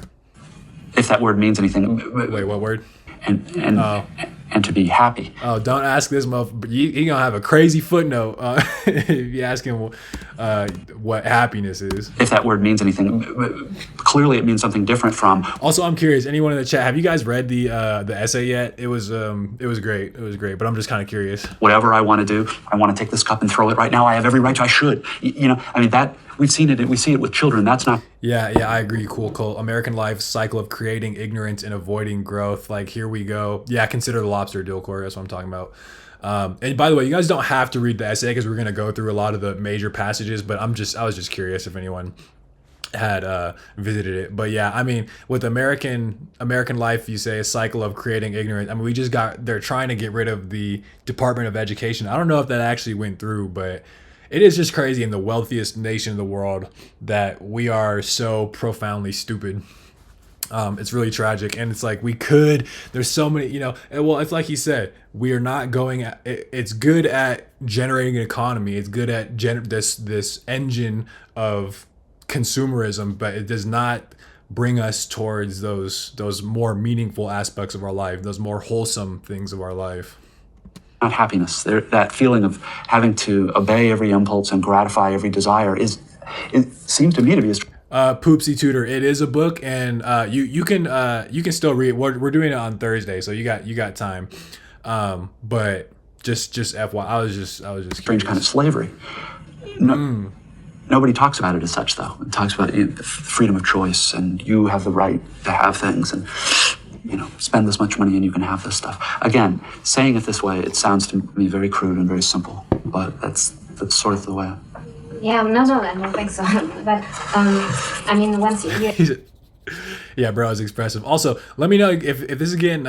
If that word means anything. Wait, what word? And to be happy. Oh, don't ask this motherfucker. He gonna have a crazy footnote if you ask him what happiness is. If that word means anything, clearly it means something different from. Also, I'm curious. Anyone in the chat, have you guys read the essay yet? It was great. It was great. But I'm just kind of curious. Whatever I want to do, I want to take this cup and throw it right now. I have every right to. I should. I mean that. We see it with children. That's not. Yeah, I agree. Cool. American life cycle of creating ignorance and avoiding growth. Like, here we go. Yeah, consider the lobster deal, Corey. That's what I'm talking about. And by the way, you guys don't have to read the essay because we're going to go through a lot of the major passages, but I was just curious if anyone had visited it. But yeah, I mean, with American life, you say a cycle of creating ignorance. I mean, they're trying to get rid of the Department of Education. I don't know if that actually went through, but it is just crazy in the wealthiest nation in the world that we are so profoundly stupid. It's really tragic. And it's like there's so many, well, it's like he said, we are not it's good at generating an economy. It's good at this engine of consumerism, but it does not bring us towards those more meaningful aspects of our life, those more wholesome things of our life. Not happiness. That feeling of having to obey every impulse and gratify every desire it seems to me to be a Poopsie Tutor. It is a book, and you can still read it. We're doing it on Thursday, so you got time. But just FYI, I was just strange curious. Kind of slavery. Nobody talks about it as such, though. It talks about freedom of choice, and you have the right to have things, and spend this much money and you can have this stuff. Again, saying it this way, it sounds to me very crude and very simple. but that's sort of the way. Yeah, no, I don't think so. But I mean, once you Yeah, bro, it's expressive. Also, let me know if this is getting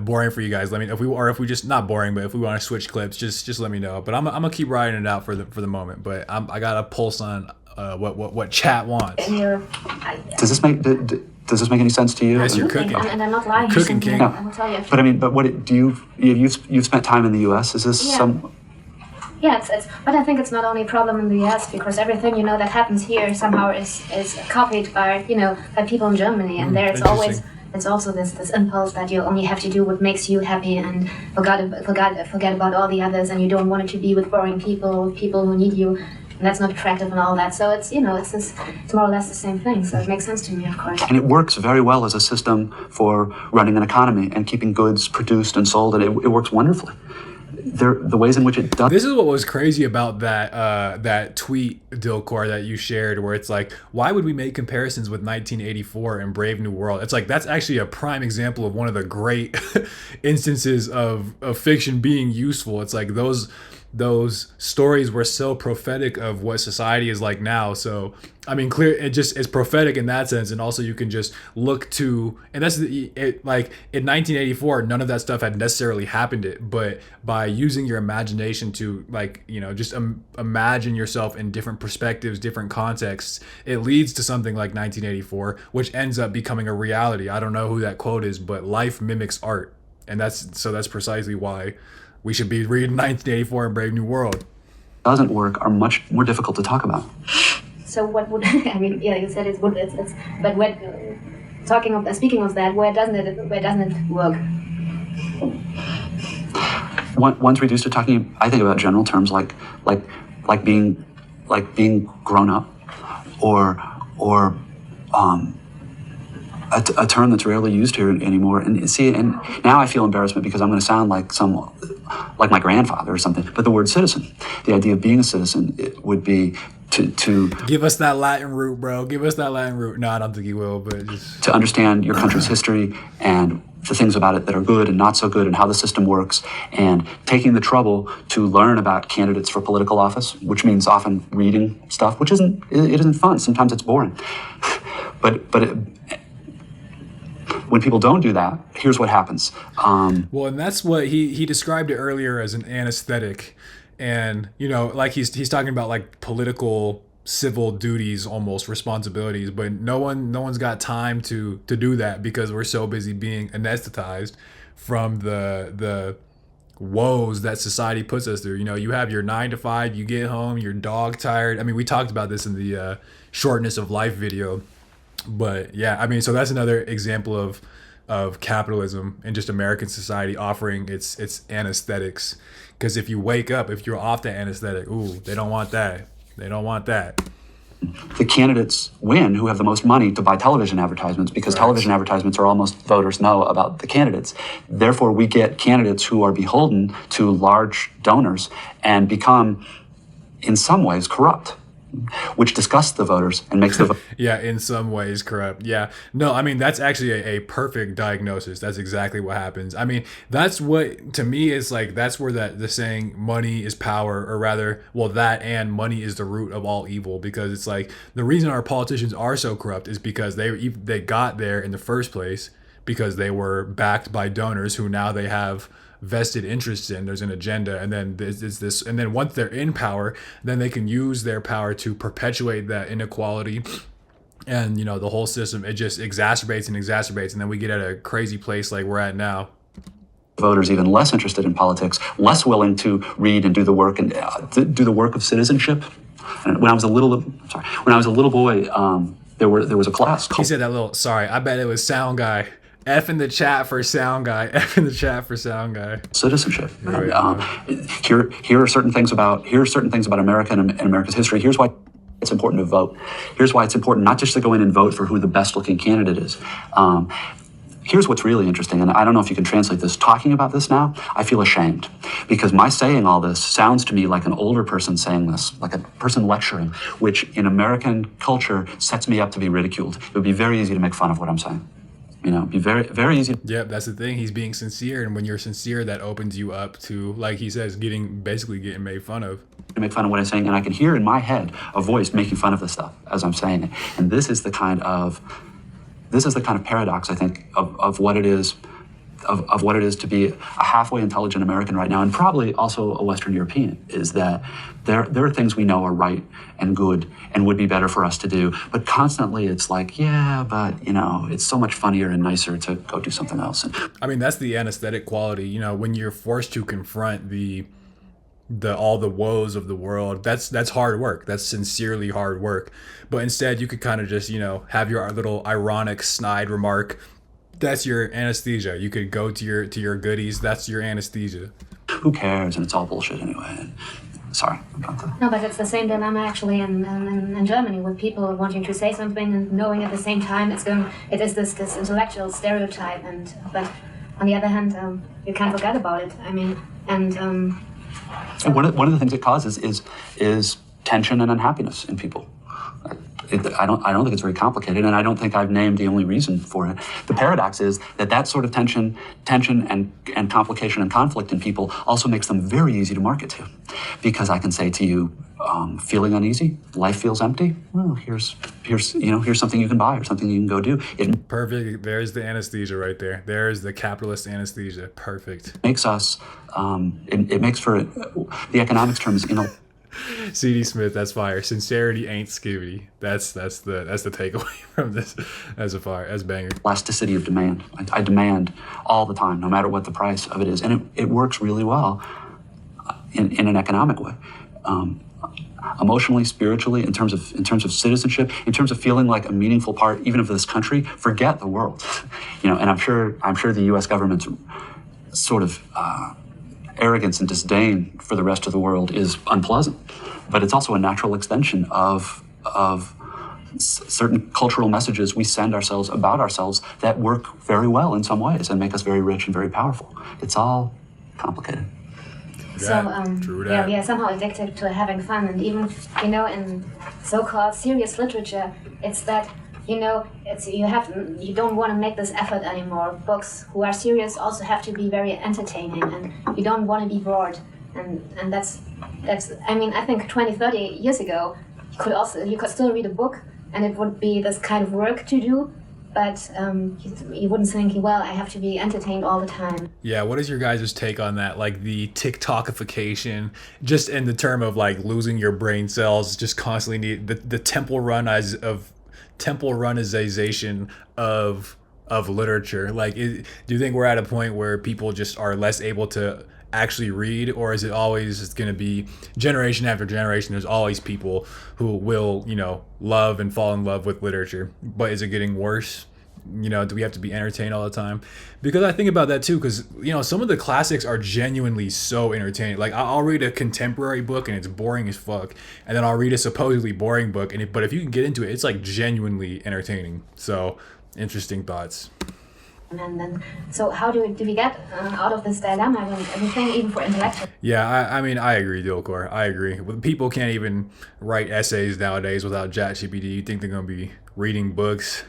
boring for you guys. Let me know if we just not boring, but if we want to switch clips, just let me know. But I'm gonna keep riding it out for the moment. But I got a pulse on what chat wants. Does this make any sense to you? Yes, you're cooking. And I'm not lying. Cooking king. I will tell you. But I mean, but what do you've spent time in the U.S. Is this some? Yeah, but I think it's not only a problem in the US because everything that happens here somehow is copied by by people in Germany, and there it's also this impulse that you only have to do what makes you happy and forget about all the others, and you don't want it to be with boring people who need you, and that's not attractive and all that. So it's it's more or less the same thing. So it makes sense to me, of course. And it works very well as a system for running an economy and keeping goods produced and sold, and it works wonderfully. The ways in which it does. This is what was crazy about that tweet, Dilkor, that you shared, where it's like, why would we make comparisons with 1984 and Brave New World? It's like that's actually a prime example of one of the great instances of fiction being useful. It's like those stories were so prophetic of what society is like now. So I mean, it's prophetic in that sense, and also you can just look to, and that's like in 1984, none of that stuff had necessarily happened. But by using your imagination to just imagine yourself in different perspectives, different contexts, it leads to something like 1984, which ends up becoming a reality. I don't know who that quote is, but life mimics art, and that's precisely why we should be reading 1984 and Brave New World. Doesn't work are much more difficult to talk about. So what would I mean? Yeah, you said it's but speaking of that, where doesn't it work? One's reduced to talking. I think about general terms like being grown up, or a term that's rarely used here anymore. And see, and now I feel embarrassment because I'm going to sound like my grandfather or something. But the word citizen, the idea of being a citizen, it would be to give us that Latin root, bro. Give us that Latin root. No, I don't think he will, but just to understand your country's history and the things about it that are good and not so good and how the system works, and taking the trouble to learn about candidates for political office, which means often reading stuff, which isn't fun. Sometimes it's boring. But when people don't do that, here's what happens. Well, and that's what he described it earlier as an anesthetic. And, like he's talking about like political civil duties, almost responsibilities, but no one's got time to do that because we're so busy being anesthetized from the woes that society puts us through. You have your 9 to 5, you get home, you're dog tired. I mean, we talked about this in the shortness of life video, but yeah, I mean, so that's another example of capitalism and just American society offering its anesthetics. Because if you wake up, if you're off the anesthetic, they don't want that. They don't want that. The candidates win who have the most money to buy television advertisements, because television advertisements are almost voters know about the candidates. Therefore, we get candidates who are beholden to large donors and become, in some ways, corrupt, which disgusts the voters and makes the yeah, in some ways corrupt. Yeah, no, I mean, that's actually a perfect diagnosis. That's exactly what happens. I mean, that's what, to me, is like, that's where the saying money is power, or rather, well, that and money is the root of all evil, because it's like the reason our politicians are so corrupt is because they got there in the first place because they were backed by donors who now they have vested interests in. There's an agenda, and then there's this, and then once they're in power, then they can use their power to perpetuate that inequality, and the whole system, it just exacerbates, and then we get at a crazy place like we're at now. Voters even less interested in politics, less willing to read and do the work and do the work of citizenship. And when I was a little boy, there was a class called, he said that little, sorry, I bet it was sound guy. F in the chat for sound guy. F in the chat for sound guy. Citizenship. Here are certain things about America and America's history. Here's why it's important to vote. Here's why it's important not just to go in and vote for who the best looking candidate is. Here's what's really interesting, and I don't know if you can translate this. Talking about this now, I feel ashamed, because my saying all this sounds to me like an older person saying this, like a person lecturing, which in American culture sets me up to be ridiculed. It would be very easy to make fun of what I'm saying. Be very, very easy Yep, that's the thing. He's being sincere, and when you're sincere, that opens you up to, like he says, basically getting made fun of. to make fun of what I'm saying, and I can hear in my head a voice making fun of this stuff as I'm saying it. And this is the kind of paradox, I think, of what it is. Of what it is to be a halfway intelligent American right now, and probably also a Western European, is that there are things we know are right and good and would be better for us to do, but constantly it's like, yeah, but it's so much funnier and nicer to go do something else. And I mean, that's the anesthetic quality. When you're forced to confront the all the woes of the world, that's hard work. That's sincerely hard work. But instead, you could kind of just have your little ironic snide remark. That's your anesthesia. You could go to your goodies. That's your anesthesia. Who cares? And it's all bullshit anyway. And, sorry. No, but it's the same dilemma actually in Germany, with people wanting to say something and knowing at the same time it is this intellectual stereotype, but on the other hand, you can't forget about it. I mean, and one of the things it causes is tension and unhappiness in people. I don't think it's very complicated, and I don't think I've named the only reason for it. The paradox is that sort of tension and complication and conflict in people also makes them very easy to market to, because I can say to you, feeling uneasy, life feels empty. Well, here's something you can buy or something you can go do. It Perfect. There's the anesthesia right there. There's the capitalist anesthesia. Perfect. makes us. It makes for the economics terms. C.D. Smith, that's fire. Sincerity ain't skivvy. That's the takeaway from this as banger. Elasticity of demand. I demand all the time, no matter what the price of it is, and it works really well in an economic way, emotionally, spiritually, in terms of citizenship, in terms of feeling like a meaningful part even of this country. Forget the world, And I'm sure the U.S. government's sort of arrogance and disdain for the rest of the world is unpleasant, but it's also a natural extension of certain cultural messages we send ourselves about ourselves that work very well in some ways and make us very rich and very powerful. It's all complicated. True that. We are somehow addicted to having fun, and even in so-called serious literature, it's that you don't want to make this effort anymore. Books who are serious also have to be very entertaining, and you don't want to be bored. And that's I mean, I think 20, 30 years ago, you could still read a book, and it would be this kind of work to do, but you wouldn't think, well, I have to be entertained all the time. Yeah, what is your guys' take on that? Like the TikTokification, just in the term of like losing your brain cells, just constantly need the temple runization of literature. Like, do you think we're at a point where people just are less able to actually read, or is it always going to be generation after generation? There's always people who will, love and fall in love with literature, but is it getting worse? Do we have to be entertained all the time? Because I think about that too, because some of the classics are genuinely so entertaining. Like I'll read a contemporary book and it's boring as fuck, and then I'll read a supposedly boring book, but if you can get into it, it's like genuinely entertaining. So interesting thoughts. And then, so how do we get out of this dilemma when everything, even for intellectual? Yeah, I mean, I agree, Dilkor. I agree. People can't even write essays nowadays without ChatGPT. You think they're gonna be reading books?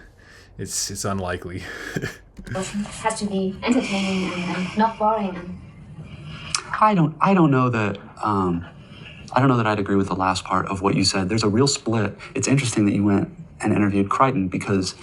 It's unlikely. It has to be entertaining and not boring. And I don't know that I'd agree with the last part of what you said. There's a real split. It's interesting that you went and interviewed Crichton because.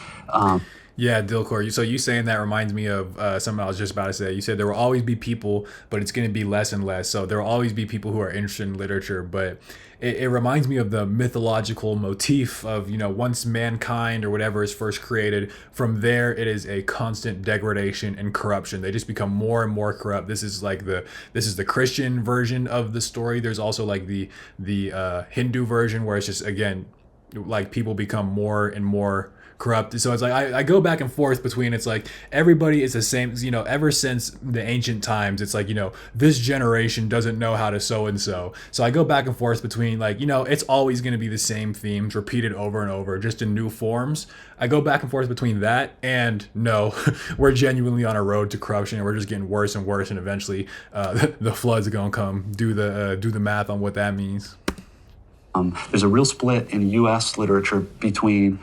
Yeah, Dilkor. So you saying that reminds me of something I was just about to say. You said there will always be people, but it's going to be less and less. So there will always be people who are interested in literature, but it reminds me of the mythological motif of, once mankind or whatever is first created, from there it is a constant degradation and corruption. They just become more and more corrupt. This is the Christian version of the story. There's also like the Hindu version where it's just, again, like people become more and more corrupt. So it's like I go back and forth between, it's like everybody is the same, ever since the ancient times. It's like, this generation doesn't know how to so and so. So I go back and forth between like, it's always going to be the same themes repeated over and over, just in new forms. I go back and forth between that and no, we're genuinely on a road to corruption, and we're just getting worse and worse, and eventually the floods are gonna come. Do the math on what that means. There's a real split in U.S. literature between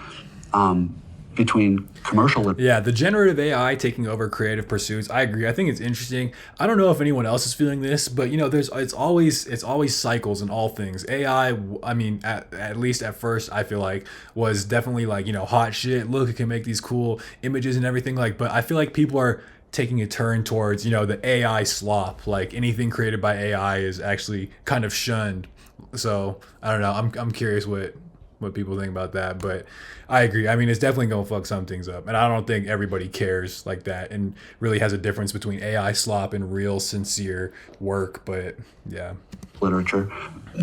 between commercial. Yeah, the generative AI taking over creative pursuits. I agree. I think it's interesting. I don't know if anyone else is feeling this, but it's always cycles in all things. AI, I mean, at least at first, I feel like was definitely like, hot shit. Look, it can make these cool images and everything. Like, but I feel like people are taking a turn towards, the AI slop. Like anything created by AI is actually kind of shunned. So I don't know. I'm curious what people think about that, but I agree. I mean, it's definitely gonna fuck some things up, and I don't think everybody cares like that and really has a difference between AI slop and real sincere work. But yeah, Literature,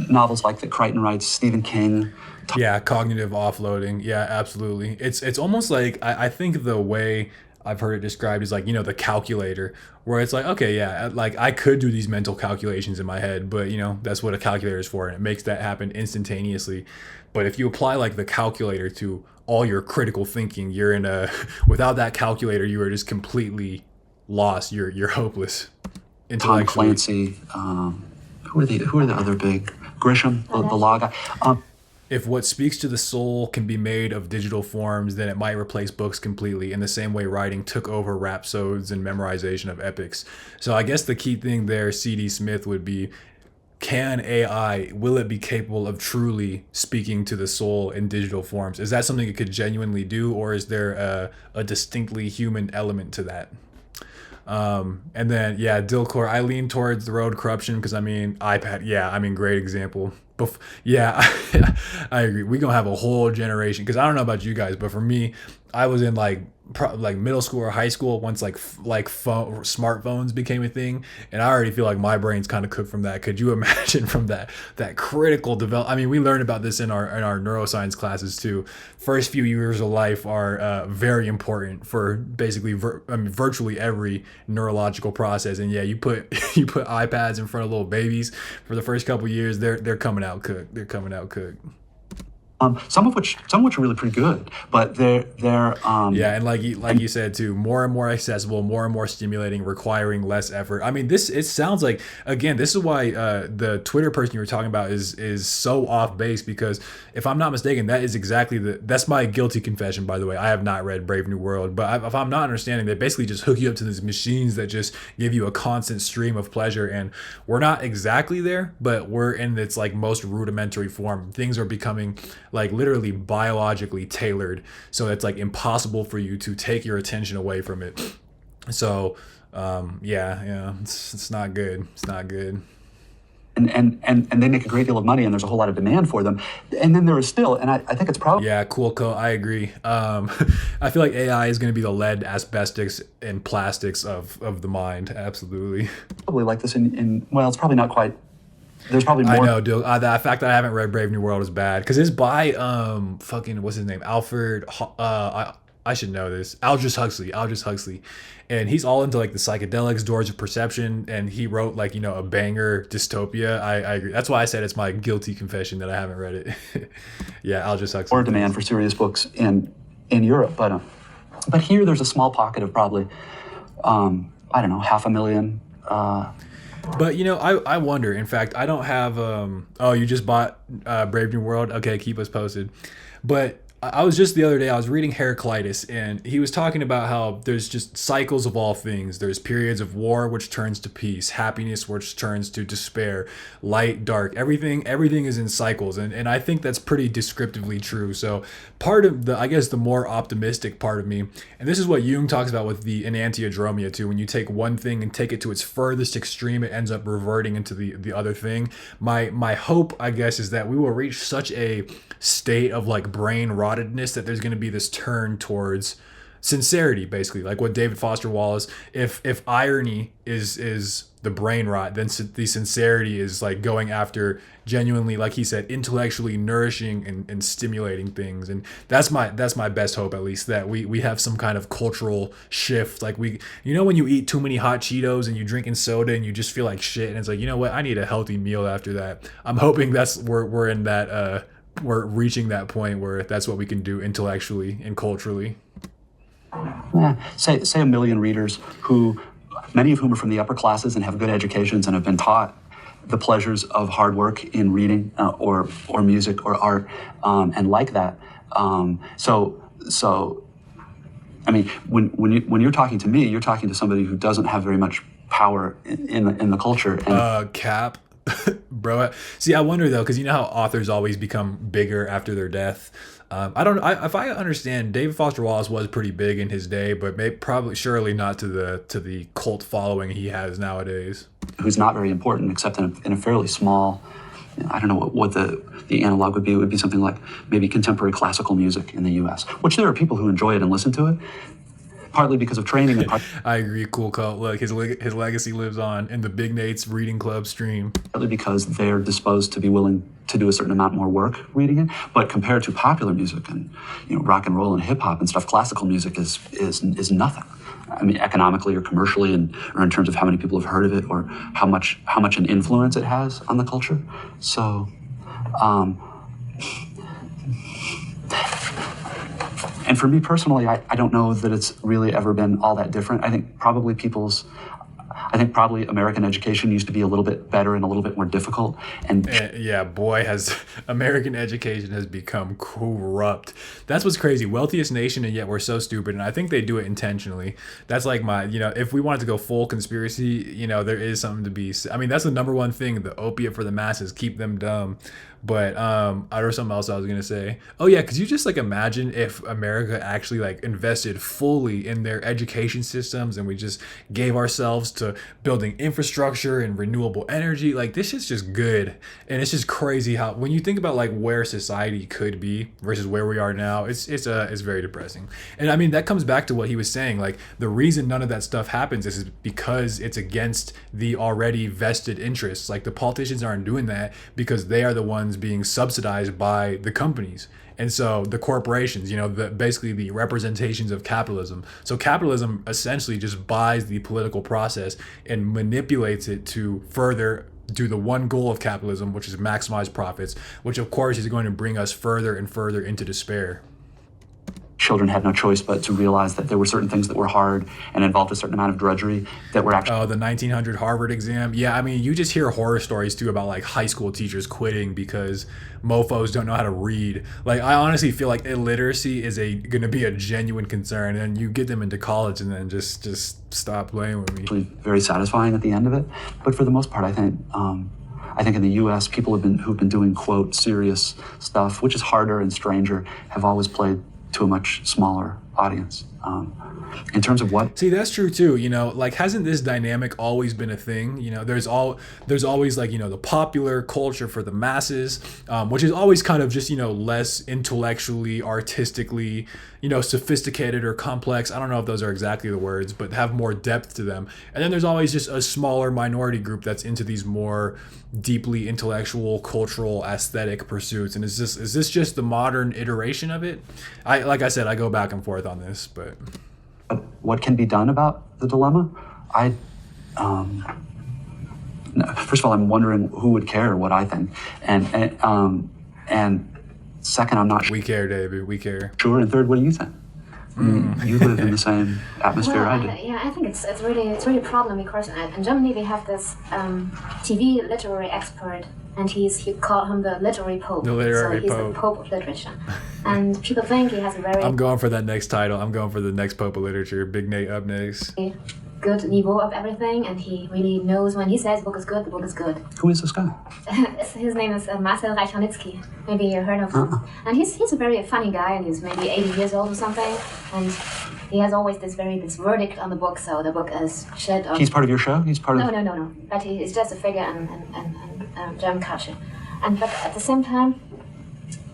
novels like that Crichton writes, Stephen King. yeah, cognitive offloading. Yeah, absolutely. It's almost like I think the way I've heard it described is like, the calculator, where it's like, okay, yeah, like I could do these mental calculations in my head, but that's what a calculator is for, and it makes that happen instantaneously. But if you apply like the calculator to all your critical thinking, you're in a without that calculator, you are just completely lost. You're hopeless Tom intellectually. Clancy. Who are the other big? Grisham, the law guy. If what speaks to the soul can be made of digital forms, then it might replace books completely, in the same way writing took over rhapsodes and memorization of epics. So I guess the key thing there, C.D. Smith, would be, can AI, will it be capable of truly speaking to the soul in digital forms? Is that something it could genuinely do, or is there a distinctly human element to that? And then, yeah, Dilcor, I lean towards the road corruption because, I mean, iPad, yeah, I mean, great example. Yeah, I agree. We're going to have a whole generation because I don't know about you guys, but for me, I was in like middle school or high school once smartphones became a thing, and I already feel like my brain's kind of cooked from that. Could you imagine from that critical develop? I mean, we learned about this in our neuroscience classes too. First few years of life are very important for basically virtually every neurological process. And yeah, you put iPads in front of little babies for the first couple of years, they're coming out cooked. They're coming out cooked. Some of which are really pretty good, but they're yeah, and like you said too, more and more accessible, more and more stimulating, requiring less effort. I mean, it sounds like, again, this is why the Twitter person you were talking about is so off base, because if I'm not mistaken, that is exactly that's my guilty confession, by the way. I have not read Brave New World, but if I'm not understanding, they basically just hook you up to these machines that just give you a constant stream of pleasure, and we're not exactly there, but we're in its like most rudimentary form. Things are becoming like literally biologically tailored, so it's like impossible for you to take your attention away from it. So yeah, it's not good. It's not good. And they make a great deal of money, and there's a whole lot of demand for them. And then there is still, and I think it's probably cool. I agree. I feel like AI is going to be the lead, asbestos, and plastics of the mind. Absolutely. Probably like this in well, it's probably not quite. There's probably more. I know, dude. The fact that I haven't read Brave New World is bad because it's by fucking what's his name, Alfred. I should know this. Aldous Huxley, and he's all into like the psychedelics, doors of perception, and he wrote like a banger dystopia. I agree. That's why I said it's my guilty confession that I haven't read it. Yeah, Aldous Huxley. More demand for serious books in Europe, but here there's a small pocket of probably I don't know, 500,000. But I wonder. In fact, I don't have. Oh, you just bought Brave New World? Okay, keep us posted. But I was just the other day, I was reading Heraclitus, and he was talking about how there's just cycles of all things. There's periods of war, which turns to peace, happiness, which turns to despair, light, dark. Everything is in cycles, and I think that's pretty descriptively true. So part of the more optimistic part of me, and this is what Jung talks about with the enantiodromia too. When you take one thing and take it to its furthest extreme, it ends up reverting into the other thing. My hope, I guess, is that we will reach such a state of like brain rottedness that there's going to be this turn towards sincerity, basically, like what David Foster Wallace. If irony is the brain rot, then the sincerity is like going after genuinely, like he said, intellectually nourishing and stimulating things. And that's my best hope, at least, that we have some kind of cultural shift. Like when you eat too many hot Cheetos and you drinking soda and you just feel like shit, and it's like, you know what, I need a healthy meal after that. I'm hoping we're in that we're reaching that point where that's what we can do intellectually and culturally. Say 1 million readers who, many of whom are from the upper classes and have good educations and have been taught the pleasures of hard work in reading or music or art, and like that. So I mean, when you're talking to me, you're talking to somebody who doesn't have very much power in the culture. And Cap. Bro, see, I wonder though, because you know how authors always become bigger after their death. I don't. If I understand, David Foster Wallace was pretty big in his day, but surely not to the cult following he has nowadays. who's not very important except in a fairly small. I don't know what the analog would be. It would be something like maybe contemporary classical music in the U.S., which there are people who enjoy it and listen to it, partly because of training and I agree. Cool cult. Look, his legacy lives on in the Big Nate's Reading Club stream. partly because they're disposed to be willing to do a certain amount more work reading it. But compared to popular music and rock and roll and hip hop and stuff, classical music is nothing. I mean, economically or commercially, or in terms of how many people have heard of it, or how much an influence it has on the culture. So, and for me personally, I don't know that it's really ever been all that different. I think probably American education used to be a little bit better and a little bit more difficult. And yeah, boy, has American education has become corrupt. That's what's crazy. Wealthiest nation, and yet we're so stupid. And I think they do it intentionally. That's like my, if we wanted to go full conspiracy, there is something to be. I mean, that's the number one thing, the opiate for the masses, keep them dumb. But there was something else I was gonna say. Oh yeah, could you just imagine if America actually invested fully in their education systems, and we just gave ourselves to building infrastructure and renewable energy? This is just good, and it's just crazy how when you think about where society could be versus where we are now, it's very depressing. And I mean that comes back to what he was saying. The reason none of that stuff happens is because it's against the already vested interests. The politicians aren't doing that because they are the ones being subsidized by the companies, and so the corporations, basically the representations of capitalism. So capitalism essentially just buys the political process and manipulates it to further do the one goal of capitalism, which is maximize profits, which of course is going to bring us further and further into despair. children had no choice but to realize that there were certain things that were hard and involved a certain amount of drudgery that were actually. Oh, the 1900 Harvard exam. Yeah, I mean, you just hear horror stories too about high school teachers quitting because mofos don't know how to read. I honestly feel like illiteracy is going to be a genuine concern, and you get them into college and then just stop playing with me. Very satisfying at the end of it, but for the most part, I think in the U.S., people who've been doing quote serious stuff, which is harder and stranger, have always played to a much smaller audience. In terms of what? See, that's true too. Hasn't this dynamic always been a thing? There's always the popular culture for the masses, which is always kind of just less intellectually, artistically, sophisticated or complex. I don't know if those are exactly the words, but have more depth to them. And then there's always just a smaller minority group that's into these more deeply intellectual, cultural, aesthetic pursuits. And is this just the modern iteration of it? Like I said, I go back and forth on this, but what can be done about the dilemma? First of all, I'm wondering who would care what I think, and second, I'm not. We care, David. We care. Sure. And third, what do you think? You live in the same atmosphere I do. I think it's really a problem because in Germany we have this TV literary expert, and he called him the literary pope. The literary pope. So he's the pope of literature, and people think he has a very. I'm going for that next title. I'm going for the next pope of literature. Big Nate up next. Good niveau of everything, and he really knows when he says the book is good, the book is good. Who is this guy? His name is Marcel Reicharnitzky. Maybe you heard of him. And he's a very funny guy, and he's maybe 80 years old or something. And he has always this verdict on the book, so the book is shit. He's part of your show? He's part of... No. But he's just a figure in German culture. But at the same time,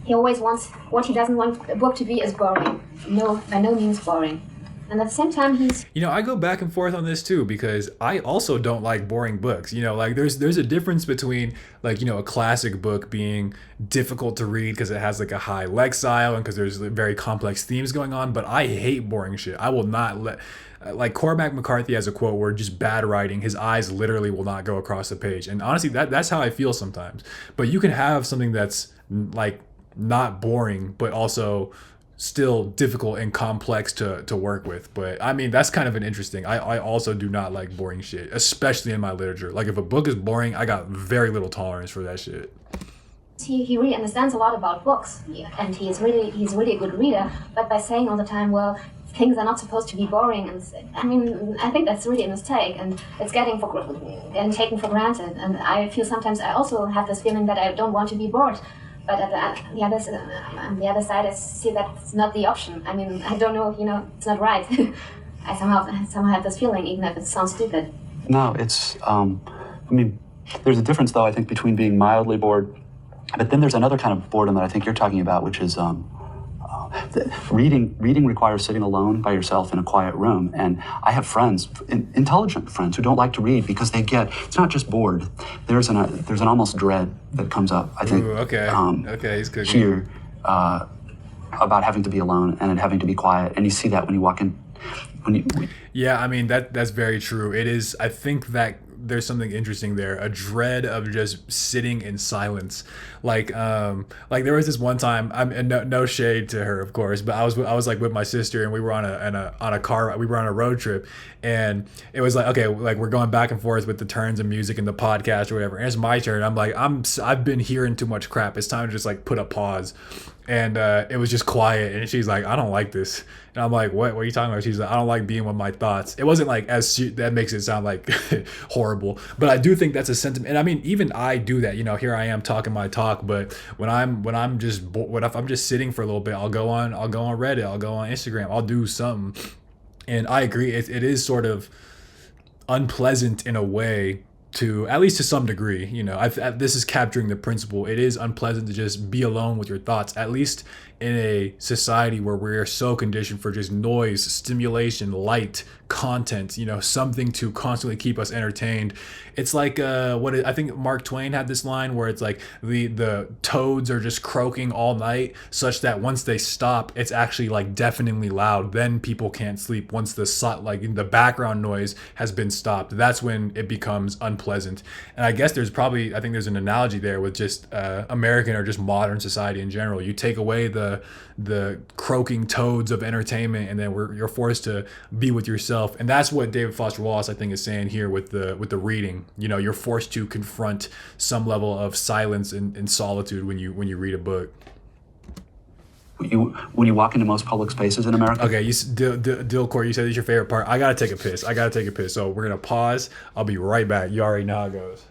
he always wants... What he doesn't want a book to be is boring. No, by no means boring. And at the same time, he's... I go back and forth on this too, because I also don't like boring books. There's a difference between a classic book being difficult to read because it has a high lexile and because there's very complex themes going on. But I hate boring shit. I will not let... Cormac McCarthy has a quote where just bad writing, his eyes literally will not go across the page. And honestly, that's how I feel sometimes. But you can have something that's not boring, but also still difficult and complex to work with. But I mean, that's kind of an interesting. I also do not like boring shit, especially in my literature. If a book is boring, I got very little tolerance for that shit. He really understands a lot about books, and he's really a good reader. But by saying all the time, well, things are not supposed to be boring. And I mean, I think that's really a mistake, and it's getting taken for granted. And I feel sometimes I also have this feeling that I don't want to be bored. But on the other side, I see that it's not the option. I mean, I don't know, it's not right. I somehow have this feeling, even if it sounds stupid. No, it's, there's a difference, though, I think, between being mildly bored, but then there's another kind of boredom that I think you're talking about, which is reading requires sitting alone by yourself in a quiet room. And I have friends, intelligent friends, who don't like to read because it's not just bored. There's an almost dread that comes up, I think. Ooh, okay, he's cooking. Here, about having to be alone and having to be quiet. And you see that when you walk in. Yeah, I mean, that's very true. It is, I think that there's something interesting there, a dread of just sitting in silence. Like there was this one time, and no shade to her, of course, but I was like with my sister, and we were on a road trip, and it was like, okay, like we're going back and forth with the turns of music and the podcast or whatever, and it's my turn. I'm like, I've been hearing too much crap. It's time to just like put a pause. And it was just quiet, and she's like, I don't like this. And I'm like, what are you talking about? She's like, I don't like being with my thoughts. It wasn't like that makes it sound like horrible, but I do think that's a sentiment. And I mean, even I do that, here I am talking my talk, but when I'm just if I'm just sitting for a little bit, I'll go on Reddit, I'll go on Instagram, I'll do something. And I agree, it is sort of unpleasant in a way, to at least to some degree. This is capturing the principle. It is unpleasant to just be alone with your thoughts, at least in a society where we're so conditioned for just noise, stimulation, light, content, something to constantly keep us entertained. It's like I think Mark Twain had this line where it's like the toads are just croaking all night, such that once they stop, it's actually like deafeningly loud. Then people can't sleep. Once the background noise has been stopped, that's when it becomes unpleasant. And I guess there's an analogy there with just American or just modern society in general. You take away the croaking toads of entertainment, and then you're forced to be with yourself. And that's what David Foster Wallace, I think, is saying here with the reading. You're forced to confront some level of silence and solitude when you read a book. When you walk into most public spaces in America. Okay, Dilcourt, you said it's your favorite part. I gotta take a piss. So we're gonna pause. I'll be right back. You already know how it goes.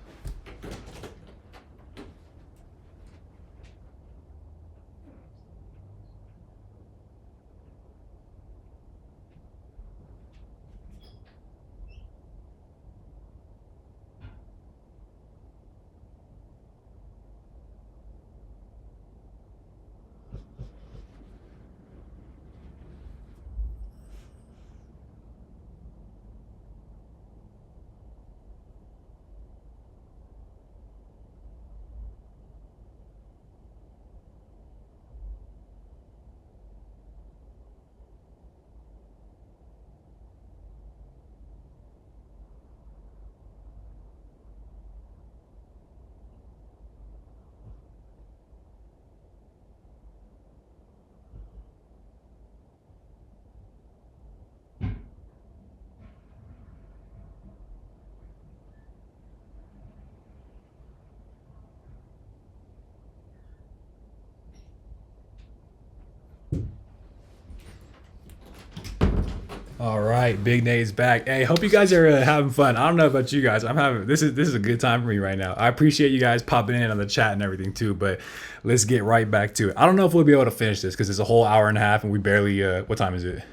All right, Big Nate's back. Hey, hope you guys are having fun. I don't know about you guys. This is a good time for me right now. I appreciate you guys popping in on the chat and everything too, but let's get right back to it. I don't know if we'll be able to finish this because it's a whole hour and a half and we barely what time is it?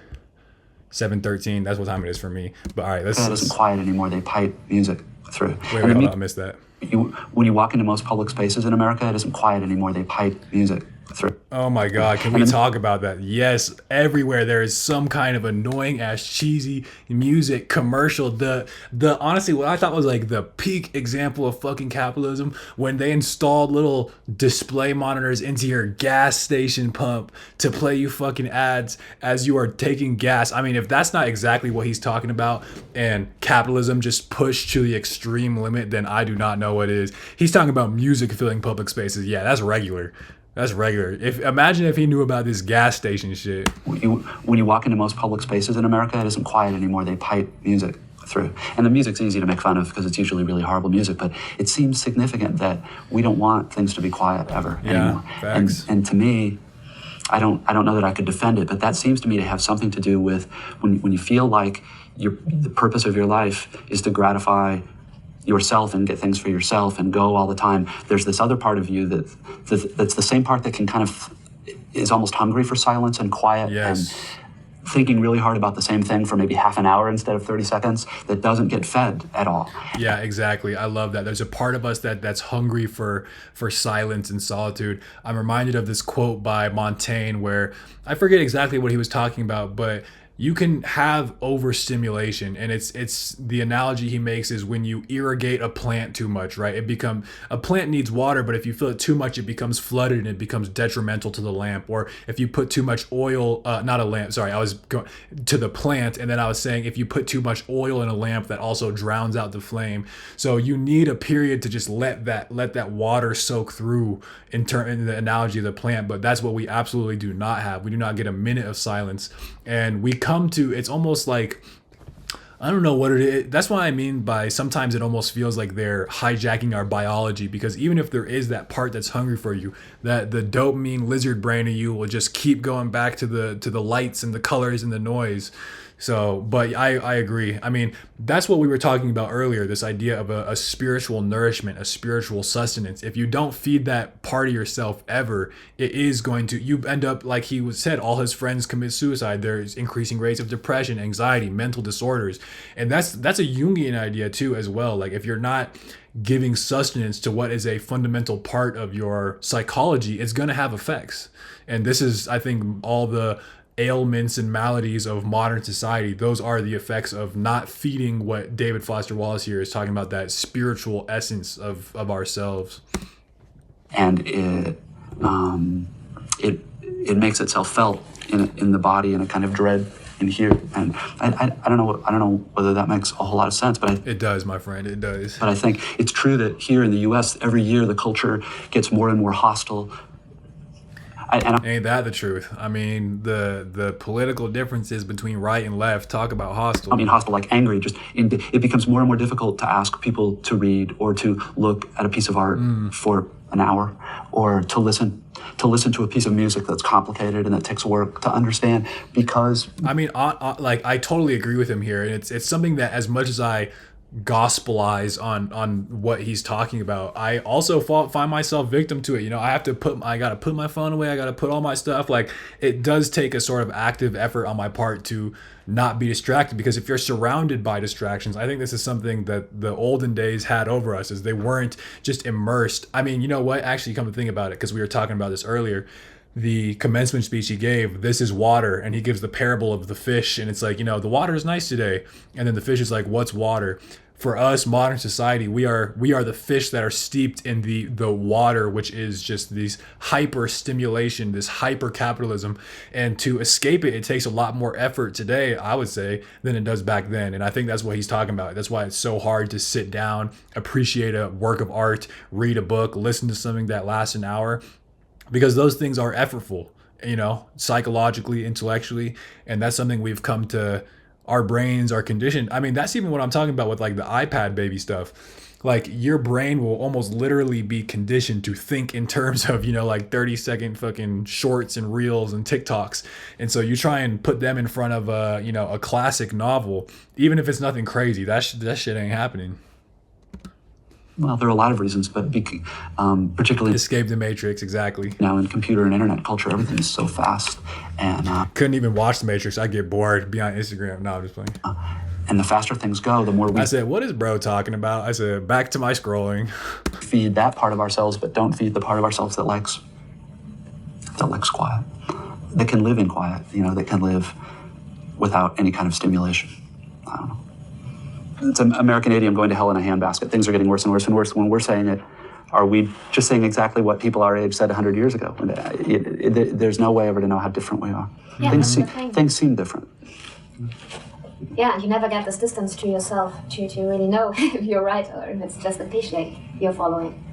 7:13. That's what time it is for me. But all right, It isn't quiet anymore. They pipe music through. Wait, hold on, I missed that. When you walk into most public spaces in America, it isn't quiet anymore. They pipe music through. Oh my God, can we talk about that? Yes, everywhere there is some kind of annoying ass cheesy music commercial. The honestly, what I thought was like the peak example of fucking capitalism, when they installed little display monitors into your gas station pump to play you fucking ads as you are taking gas. I mean, if that's not exactly what he's talking about and capitalism just pushed to the extreme limit, then I do not know what is. He's talking about music filling public spaces. Yeah, that's regular. That's regular. Imagine if he knew about this gas station shit. When you walk into most public spaces in America, it isn't quiet anymore. They pipe music through. And the music's easy to make fun of because it's usually really horrible music, but it seems significant that we don't want things to be quiet ever anymore. Facts. And to me, I don't know that I could defend it, but that seems to me to have something to do with when you feel like the purpose of your life is to gratify yourself and get things for yourself and go all the time. There's this other part of you that's the same part that can kind of is almost hungry for silence and quiet and thinking really hard about the same thing for maybe half an hour instead of 30 seconds that doesn't get fed at all. Yeah, exactly. I love that. There's a part of us that's hungry for silence and solitude. I'm reminded of this quote by Montaigne where I forget exactly what he was talking about, but you can have overstimulation, and it's the analogy he makes is when you irrigate a plant too much, right? A plant needs water, but if you fill it too much, it becomes flooded and it becomes detrimental to the lamp. Or if you put too much oil, not a lamp, sorry, I was going to the plant, and then I was saying if you put too much oil in a lamp, that also drowns out the flame. So you need a period to just let that water soak through in the analogy of the plant. But that's what we absolutely do not have. We do not get a minute of silence, and we come to, it's almost like, I don't know what it is. That's what I mean by sometimes it almost feels like they're hijacking our biology, because even if there is that part that's hungry for you, that the dopamine lizard brain of you will just keep going back to the lights and the colors and the noise. So, but I agree. I mean, that's what we were talking about earlier, this idea of a spiritual nourishment, a spiritual sustenance. If you don't feed that part of yourself ever, it is going to, you end up, like he said, all his friends commit suicide. There's increasing rates of depression, anxiety, mental disorders. And that's a Jungian idea too, as well. Like if you're not giving sustenance to what is a fundamental part of your psychology, it's going to have effects. And this is, I think, all the ailments and maladies of modern society. Those are the effects of not feeding what David Foster Wallace here is talking about, that spiritual essence of ourselves. And it makes itself felt in the body in a kind of dread in here. And I don't know whether that makes a whole lot of sense, but it does, my friend, it does. But I think it's true that here in the U.S., every year the culture gets more and more hostile. Ain't that the truth? I mean, the political differences between right and left, talk about hostile. I mean, hostile, like angry. It becomes more and more difficult to ask people to read or to look at a piece of art for an hour, or to listen to a piece of music that's complicated and that takes work to understand. Because I mean, like I totally agree with him here, and it's something that, as much as I gospelize on what he's talking about, I also find myself victim to it. You know, I gotta put my phone away, I gotta put all my stuff. Like, it does take a sort of active effort on my part to not be distracted, because if you're surrounded by distractions, I think this is something that the olden days had over us, is they weren't just immersed. I mean, you know what, actually, come to think about it, because we were talking about this earlier, the commencement speech he gave, this is water, and he gives the parable of the fish, and it's like, you know, the water is nice today, and then the fish is like, what's water? For us, modern society, we are the fish that are steeped in the water, which is just these hyper stimulation, this hyper capitalism, and to escape it takes a lot more effort today, I would say, than it does back then. And I think that's what he's talking about. That's why it's so hard to sit down, appreciate a work of art, read a book, listen to something that lasts an hour, because those things are effortful, you know, psychologically, intellectually, and that's something we've come to. Our brains are conditioned. I mean, that's even what I'm talking about with like the iPad baby stuff. Like, your brain will almost literally be conditioned to think in terms of, you know, like 30-second fucking shorts and reels and TikToks. And so you try and put them in front of a classic novel, even if it's nothing crazy, that shit ain't happening. Well, there are a lot of reasons, but particularly escape the matrix, exactly. Now in computer and internet culture, everything is so fast, and couldn't even watch the Matrix. I get bored. Be on Instagram. No, I'm just playing. And the faster things go, the more I said, "What is bro talking about?" I said, "Back to my scrolling." Feed that part of ourselves, but don't feed the part of ourselves that likes quiet, that can live in quiet. You know, that can live without any kind of stimulation. I don't know. It's an American idiom, going to hell in a handbasket. Things are getting worse and worse and worse. When we're saying it, are we just saying exactly what people our age said 100 years ago? There's no way ever to know how different we are. Yeah, things seem different. Yeah, and you never get this distance to yourself to really know if you're right or if it's just a cliche you're following.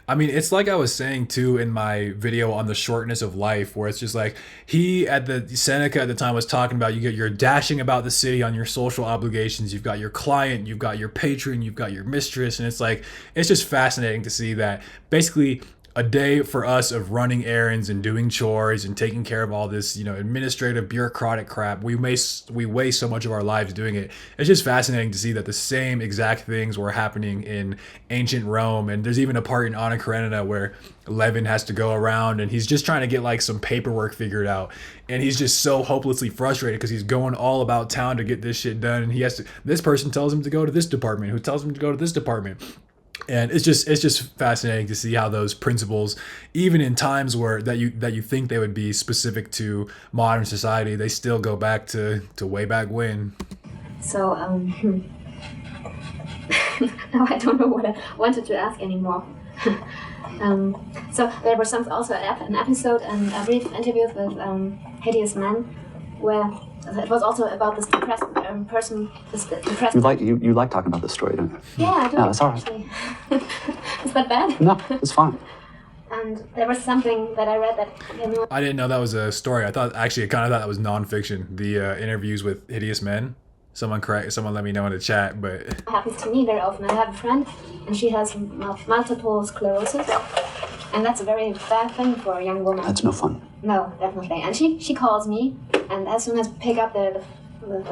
I mean, it's like I was saying too in my video on the shortness of life, where it's just like Seneca at the time was talking about, you're dashing about the city on your social obligations. You've got your client, you've got your patron, you've got your mistress. And it's like, it's just fascinating to see that basically a day for us of running errands and doing chores and taking care of all this, administrative bureaucratic crap. We waste so much of our lives doing it. It's just fascinating to see that the same exact things were happening in ancient Rome. And there's even a part in Anna Karenina where Levin has to go around and he's just trying to get like some paperwork figured out. And he's just so hopelessly frustrated because he's going all about town to get this shit done. And this person tells him to go to this department, who tells him to go to this department. And it's just fascinating to see how those principles, even in times where that you think they would be specific to modern society, they still go back to way back when. So now I don't know what I wanted to ask anymore. So there was also an episode and a brief interview with Hideous Man, where it was also about this depressed person. This depressed. You like talking about this story, don't you? Yeah, I do. No, it's all right. Actually. Is that bad? No, it's fine. And there was something that I read that I didn't know that was a story. I kind of thought that was nonfiction. The interviews with hideous men. Someone let me know in the chat, but it happens to me very often. I have a friend, and she has multiple sclerosis, and that's a very bad thing for a young woman. That's no fun. No, definitely. And she calls me, and as soon as we pick up the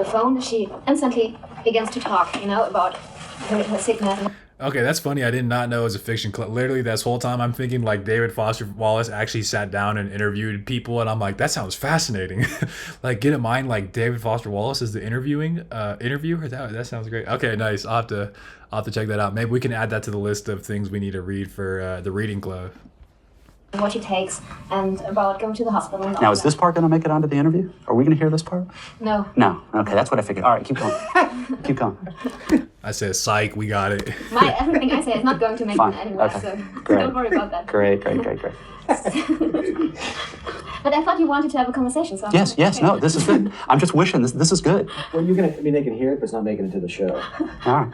phone, she instantly begins to talk, about her sickness. okay, that's funny. I did not know it was a fiction. Literally, this whole time I'm thinking like David Foster Wallace actually sat down and interviewed people, and I'm like, that sounds fascinating. Like, get in mind, like David Foster Wallace is the interviewer. That sounds great. Okay, nice. I'll have to check that out. Maybe we can add that to the list of things we need to read for the reading club. What she takes, and about going to the hospital. And Now, is this part going to make it onto the interview? Are we going to hear this part? No. No. Okay, that's what I figured. All right, keep going. Keep going. I said, psych, we got it. Everything I say is not going to make Fine. it anywhere, Okay. so Great. don't worry about that. Great. But I thought you wanted to have a conversation, so... Yes, no, this is good. I'm just wishing this is good. Well, they can hear it, but it's not making it to the show. All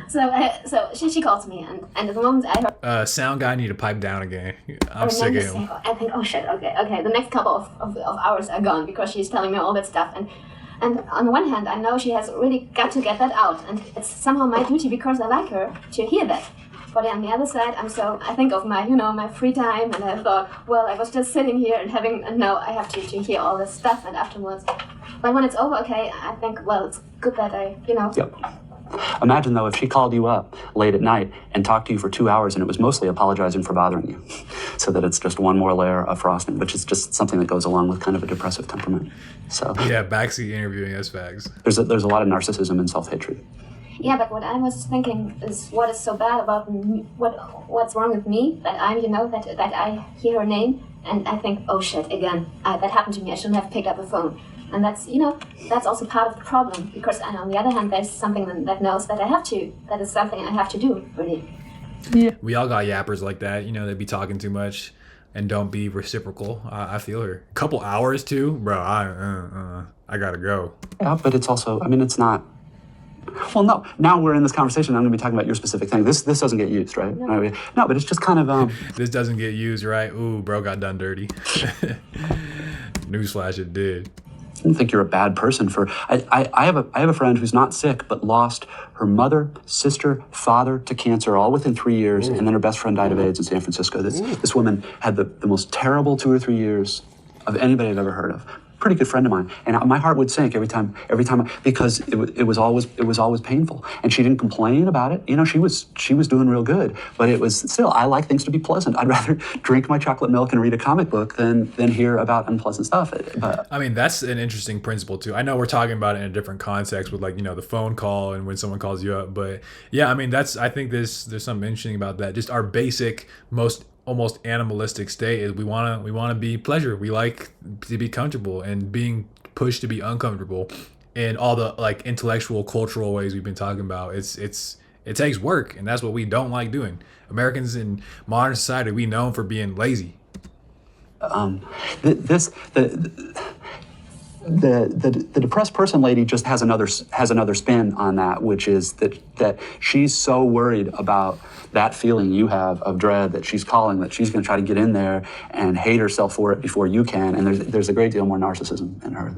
right. So she calls me, and at the moment I heard... Sound guy need to pipe down again. I'm sick of him. I think, oh shit, okay. The next couple of hours are gone because she's telling me all that stuff, and on the one hand, I know she has really got to get that out, and it's somehow my duty because I like her to hear that. But on the other side, I think of my, my free time, and I thought, well, I was just sitting here and now I have to hear all this stuff, and afterwards. But when it's over, okay, I think, well, it's good that Yep. Imagine, though, if she called you up late at night and talked to you for 2 hours and it was mostly apologizing for bothering you, so that it's just one more layer of frosting, which is just something that goes along with kind of a depressive temperament. So yeah, backseat interviewing us fags. There's a lot of narcissism and self-hatred. Yeah, but what I was thinking is what is so bad about me, what's wrong with me, that I'm, that I hear her name and I think, oh shit, again, that happened to me, I shouldn't have picked up a phone. And that's, that's also part of the problem, because on the other hand, there's something that knows that that is something I have to do, really. Yeah. We all got yappers like that, they be talking too much and don't be reciprocal. I feel her. A couple hours too, bro, I gotta go. Yeah, but it's also, it's not. Well, no. Now we're in this conversation. I'm going to be talking about your specific thing. This doesn't get used, right? No, but it's just kind of. This doesn't get used, right? Ooh, bro got done dirty. Newsflash, it did. I don't think you're a bad person for. I have a friend who's not sick but lost her mother, sister, father to cancer all within 3 years, and then her best friend died of AIDS in San Francisco. This woman had the most terrible 2 or 3 years of anybody I've ever heard of. Pretty good friend of mine, and my heart would sink every time because it was always painful, and she didn't complain about it. She was doing real good, but it was still. I like things to be pleasant. I'd rather drink my chocolate milk and read a comic book than hear about unpleasant stuff. But that's an interesting principle too. I know we're talking about it in a different context with the phone call and when someone calls you up, but yeah, I think there's something interesting about that. Just our basic most almost animalistic state is we want to be pleasure. We like to be comfortable, and being pushed to be uncomfortable in all the intellectual cultural ways we've been talking about. It takes work, and that's what we don't like doing. Americans in modern society, we known for being lazy. The depressed person lady just has another spin on that, which is that she's so worried about that feeling you have of dread that she's calling, that she's going to try to get in there and hate herself for it before you can. And there's a great deal more narcissism in her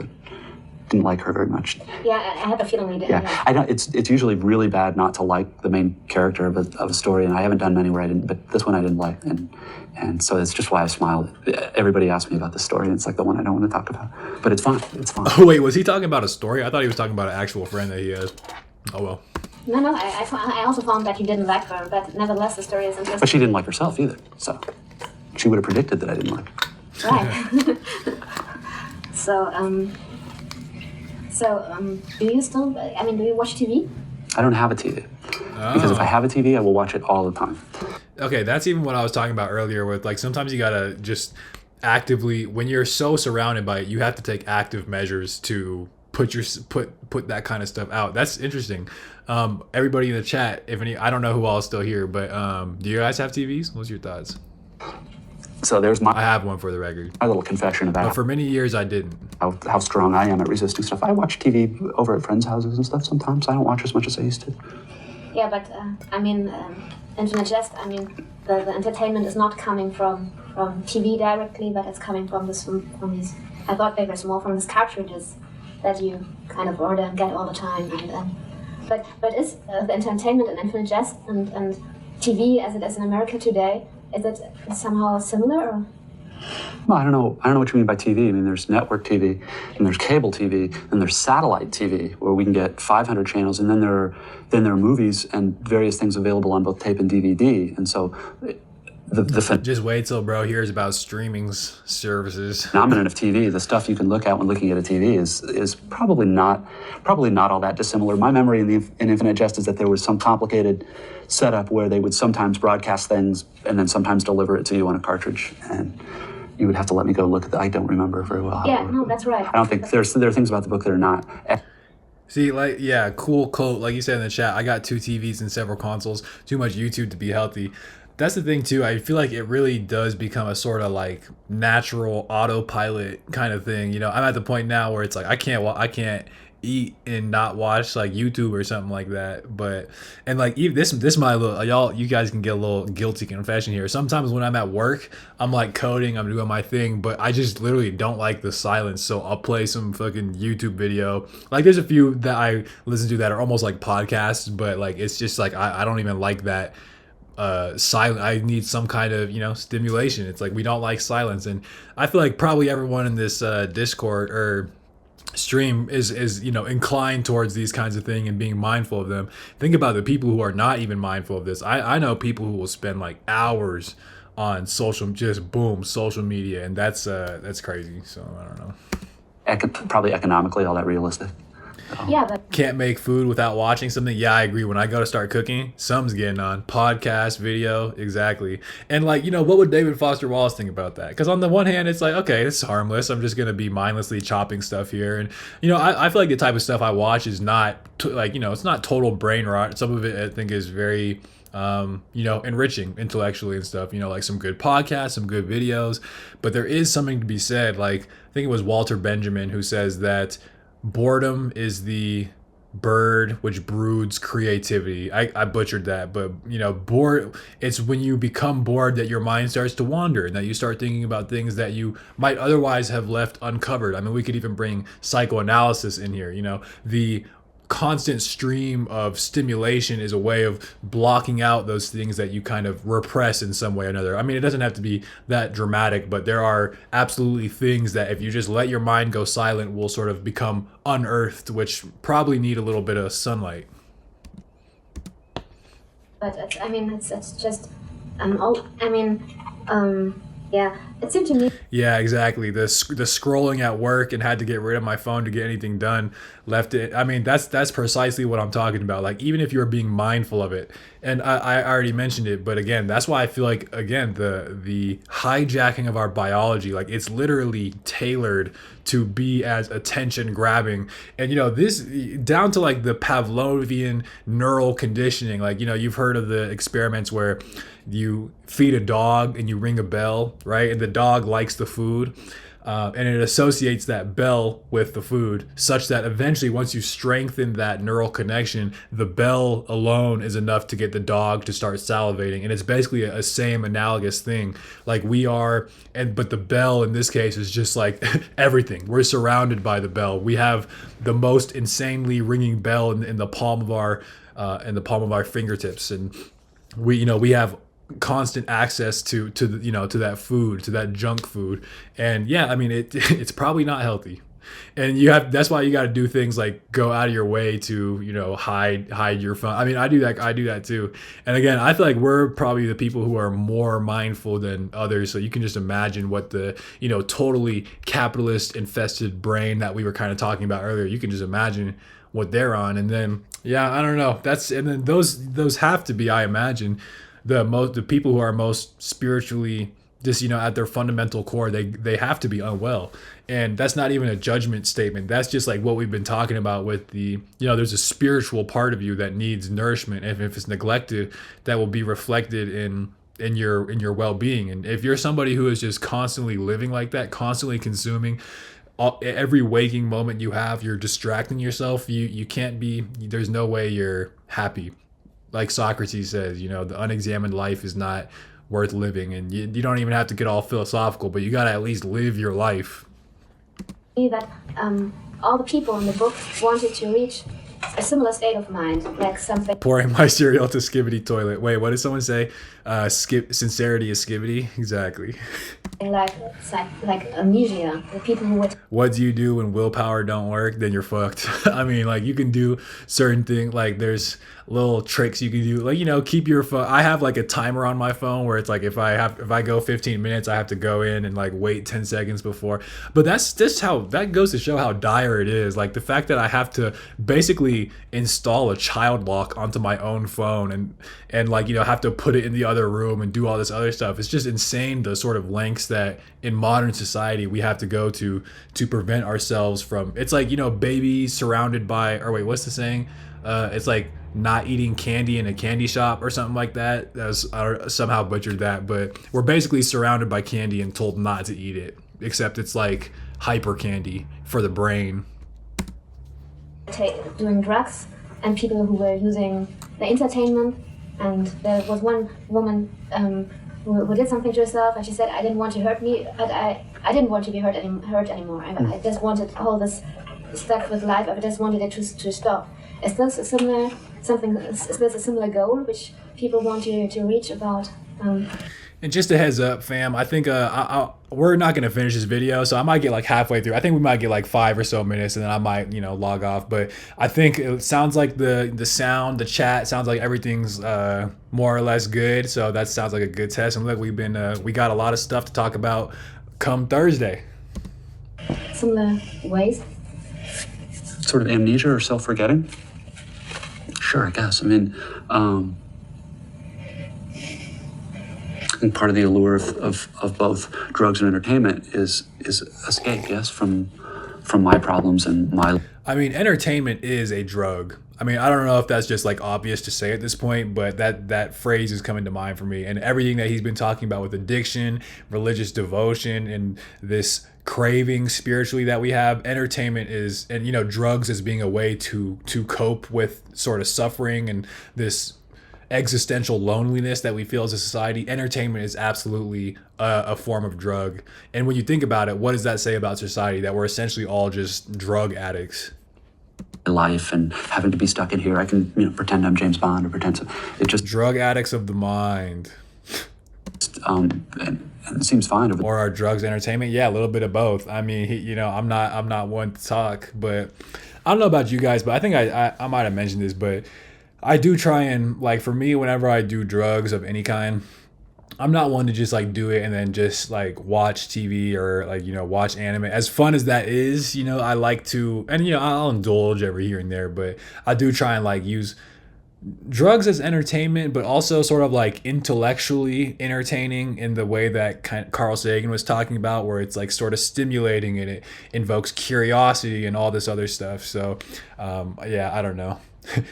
didn't like her very much. Yeah, I had the feeling we did. Yeah, I know it's usually really bad not to like the main character of a story, and I haven't done many where I didn't, but this one I didn't like, and so it's just why I smiled. Everybody asked me about the story, and it's like the one I don't want to talk about, but it's fine. It's fine. Oh wait, was he talking about a story? I thought he was talking about an actual friend that he has. Oh well. No, I also found that he didn't like her, but nevertheless the story is interesting. But she didn't like herself either, so she would have predicted that I didn't like her. Right. Do you still, do you watch TV? I don't have a TV. Because if I have a TV, I will watch it all the time. Okay, that's even what I was talking about earlier with, like, sometimes you gotta just actively, when you're so surrounded by it, you have to take active measures to put that kind of stuff out. That's interesting. Everybody in the chat, I don't know who all is still here, but do you guys have TVs? What's your thoughts? So there's I have one for the record. my little confession about But for many years I didn't. how strong I am at resisting stuff. I watch TV over at friends' houses and stuff sometimes. I don't watch as much as I used to. Yeah, but Infinite Jest, the entertainment is not coming from TV directly, but it's coming from these, I thought they were small, from these cartridges that you kind of order and get all the time. But is the entertainment in Infinite Jest and TV as it is in America today, is it somehow similar? Or? Well, I don't know what you mean by TV. I mean, there's network TV, and there's cable TV, and there's satellite TV, where we can get 500 channels, and then there are movies and various things available on both tape and DVD. And so, Just wait till bro hears about streaming services. phenomenon of TV, the stuff you can look at when looking at a TV, is probably not all that dissimilar. My memory in Infinite Jest is that there was some complicated setup where they would sometimes broadcast things and then sometimes deliver it to you on a cartridge, and you would have to let me go look at that. I don't remember very well. Yeah, no, that's right. I don't think there are things about the book that are not. See, like, yeah, cool quote. Like you said in the chat, I got 2 TVs and several consoles. Too much YouTube to be healthy. That's the thing too. I feel like it really does become a sort of like natural autopilot kind of thing. You know, I'm at the point now where it's like I can't eat and not watch like YouTube or something like that. But and like even this my little you guys can get a little guilty confession here. Sometimes when I'm at work, I'm like coding, I'm doing my thing, but I just literally don't like the silence. So I'll play some fucking YouTube video. Like there's a few that I listen to that are almost like podcasts, but like it's just like I don't even like that. Silent. I need some kind of stimulation. It's like we don't like silence, and I feel like probably everyone in this Discord or stream is inclined towards these kinds of things and being mindful of them. Think about the people who are not even mindful of this. I know people who will spend like hours on social media, and that's crazy. So I don't know. Probably economically all that realistic. Yeah, but Can't make food without watching something. Yeah, I agree. When I go to start cooking, something's getting on. Podcast, video, exactly. And like, what would David Foster Wallace think about that? Because on the one hand, it's like, okay, it's harmless. I'm just gonna be mindlessly chopping stuff here, and I feel like the type of stuff I watch is not it's not total brain rot. Some of it I think is very enriching intellectually and stuff, like some good podcasts, some good videos. But there is something to be said. Like, I think it was Walter Benjamin who says that boredom is the bird which broods creativity. I butchered that, but bored, it's when you become bored that your mind starts to wander and that you start thinking about things that you might otherwise have left uncovered. I mean, we could even bring psychoanalysis in here. The constant stream of stimulation is a way of blocking out those things that you kind of repress in some way or another. I mean, it doesn't have to be that dramatic, but there are absolutely things that if you just let your mind go silent will sort of become unearthed, which probably need a little bit of sunlight. But it's just yeah, it seemed to me. Yeah, exactly. The scrolling at work and had to get rid of my phone to get anything done. Left it. I mean, that's precisely what I'm talking about. Like, even if you're being mindful of it, and I already mentioned it, but again, that's why I feel like, again, the hijacking of our biology, like it's literally tailored to be as attention grabbing. And this down to like the Pavlovian neural conditioning. Like, you've heard of the experiments where you feed a dog and you ring a bell, right? And the dog likes the food. and it associates that bell with the food, such that eventually, once you strengthen that neural connection, the bell alone is enough to get the dog to start salivating. And it's basically a same analogous thing, like we are, but the bell in this case is just like everything. We're surrounded by the bell. We have the most insanely ringing bell in the palm of our fingertips, and we have constant access to to that food, to that junk food. And yeah, I mean it's probably not healthy, and that's why you got to do things like go out of your way to hide your phone. I mean, I do that too. And again, I feel like we're probably the people who are more mindful than others, so you can just imagine what the totally capitalist infested brain that we were kind of talking about earlier, you can just imagine what they're on. And then yeah, I don't know, and then those have to be, I imagine, the people who are most spiritually just at their fundamental core, they have to be unwell. And that's not even a judgment statement. That's just like what we've been talking about with the there's a spiritual part of you that needs nourishment. If it's neglected, that will be reflected in your well-being. And if you're somebody who is just constantly living like that, constantly consuming, every waking moment you have, you're distracting yourself, you can't be, there's no way you're happy. Like Socrates says, the unexamined life is not worth living. And you don't even have to get all philosophical, but you got to at least live your life. That all the people in the book wanted to reach a similar state of mind, like something. Pouring my cereal to Skibbity toilet. Wait, what did someone say? Sincerity is Skibbity? Exactly. Like amnesia. The people who would. What do you do when willpower don't work? Then you're fucked. I mean, like you can do certain things. Like there's little tricks you can do. Like keep your phone. I have like a timer on my phone where it's like if I go 15 minutes, I have to go in and like wait 10 seconds before. But that's just that goes to show how dire it is. Like the fact that I have to basically install a child lock onto my own phone and like have to put it in the other room and do all this other stuff. It's just insane, the sort of lengths that in modern society we have to go to prevent ourselves from. It's like babies surrounded by, or wait, what's the saying? It's like not eating candy in a candy shop or something like that. I somehow butchered that, but we're basically surrounded by candy and told not to eat it, except it's like hyper candy for the brain. Doing drugs, and people who were using the entertainment. And there was one woman who did something to herself, and she said, "I didn't want to hurt me, but I didn't want to be hurt anymore. I just wanted all this stuff with life. I just wanted it to stop." Is this a similar goal which people want to reach about? And just a heads up, fam, I think we're not going to finish this video, so I might get like halfway through. I think we might get like 5 or so minutes, and then I might, log off. But I think it sounds like the sound, the chat, sounds like everything's more or less good. So that sounds like a good test. And look, we got a lot of stuff to talk about come Thursday. Similar ways? Sort of amnesia or self-forgetting? Sure, I guess. I mean, I think part of the allure of both drugs and entertainment is escape, yes, from my problems and my... I mean, entertainment is a drug. I mean, I don't know if that's just like obvious to say at this point, but that phrase is coming to mind for me. And everything that he's been talking about with addiction, religious devotion, and this craving spiritually that we have, entertainment is, and drugs as being a way to cope with sort of suffering and this existential loneliness that we feel as a society. Entertainment is absolutely a form of drug. And when you think about it, what does that say about society? That we're essentially all just drug addicts. Life and having to be stuck in here. I can pretend I'm James Bond or pretend it just drug addicts of the mind. And it seems fine. Or are drugs entertainment? Yeah, a little bit of both. I mean, I'm not one to talk, but I don't know about you guys, but I think I might have mentioned this, but I do try and, like, for me, whenever I do drugs of any kind, I'm not one to just like do it and then just like watch TV or like, watch anime. As fun as that is, I like to, and I'll indulge every here and there, but I do try and like use drugs as entertainment, but also sort of like intellectually entertaining in the way that Carl Sagan was talking about, where it's like sort of stimulating and it invokes curiosity and all this other stuff. So, yeah, I don't know.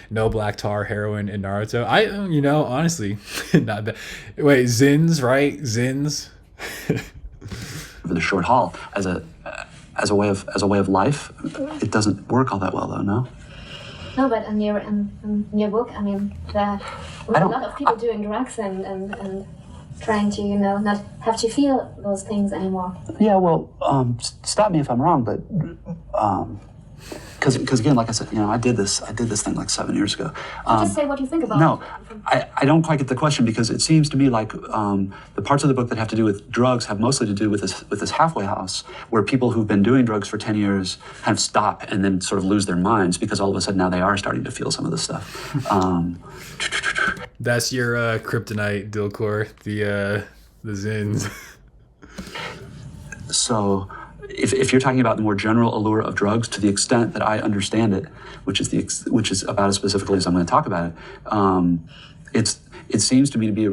No black tar, heroin, and Naruto. Honestly, not that. Wait, Zins, right? Zins. over the short haul. As a way of life, it doesn't work all that well, though. No. No, but in your book, I mean, there were a lot of people doing drugs and trying to, not have to feel those things anymore. Yeah, well, stop me if I'm wrong, but because again, like I said, I did this thing like 7 years ago. Just say what you think about No, it. I don't quite get the question, because it seems to me like the parts of the book that have to do with drugs have mostly to do with this halfway house, where people who've been doing drugs for 10 years kind of stop and then sort of lose their minds, because all of a sudden now they are starting to feel some of this stuff. That's your kryptonite, Dilcor, the Zins. So if you're talking about the more general allure of drugs, to the extent that I understand it, which is about as specifically as I'm going to talk about it, it seems to me to be,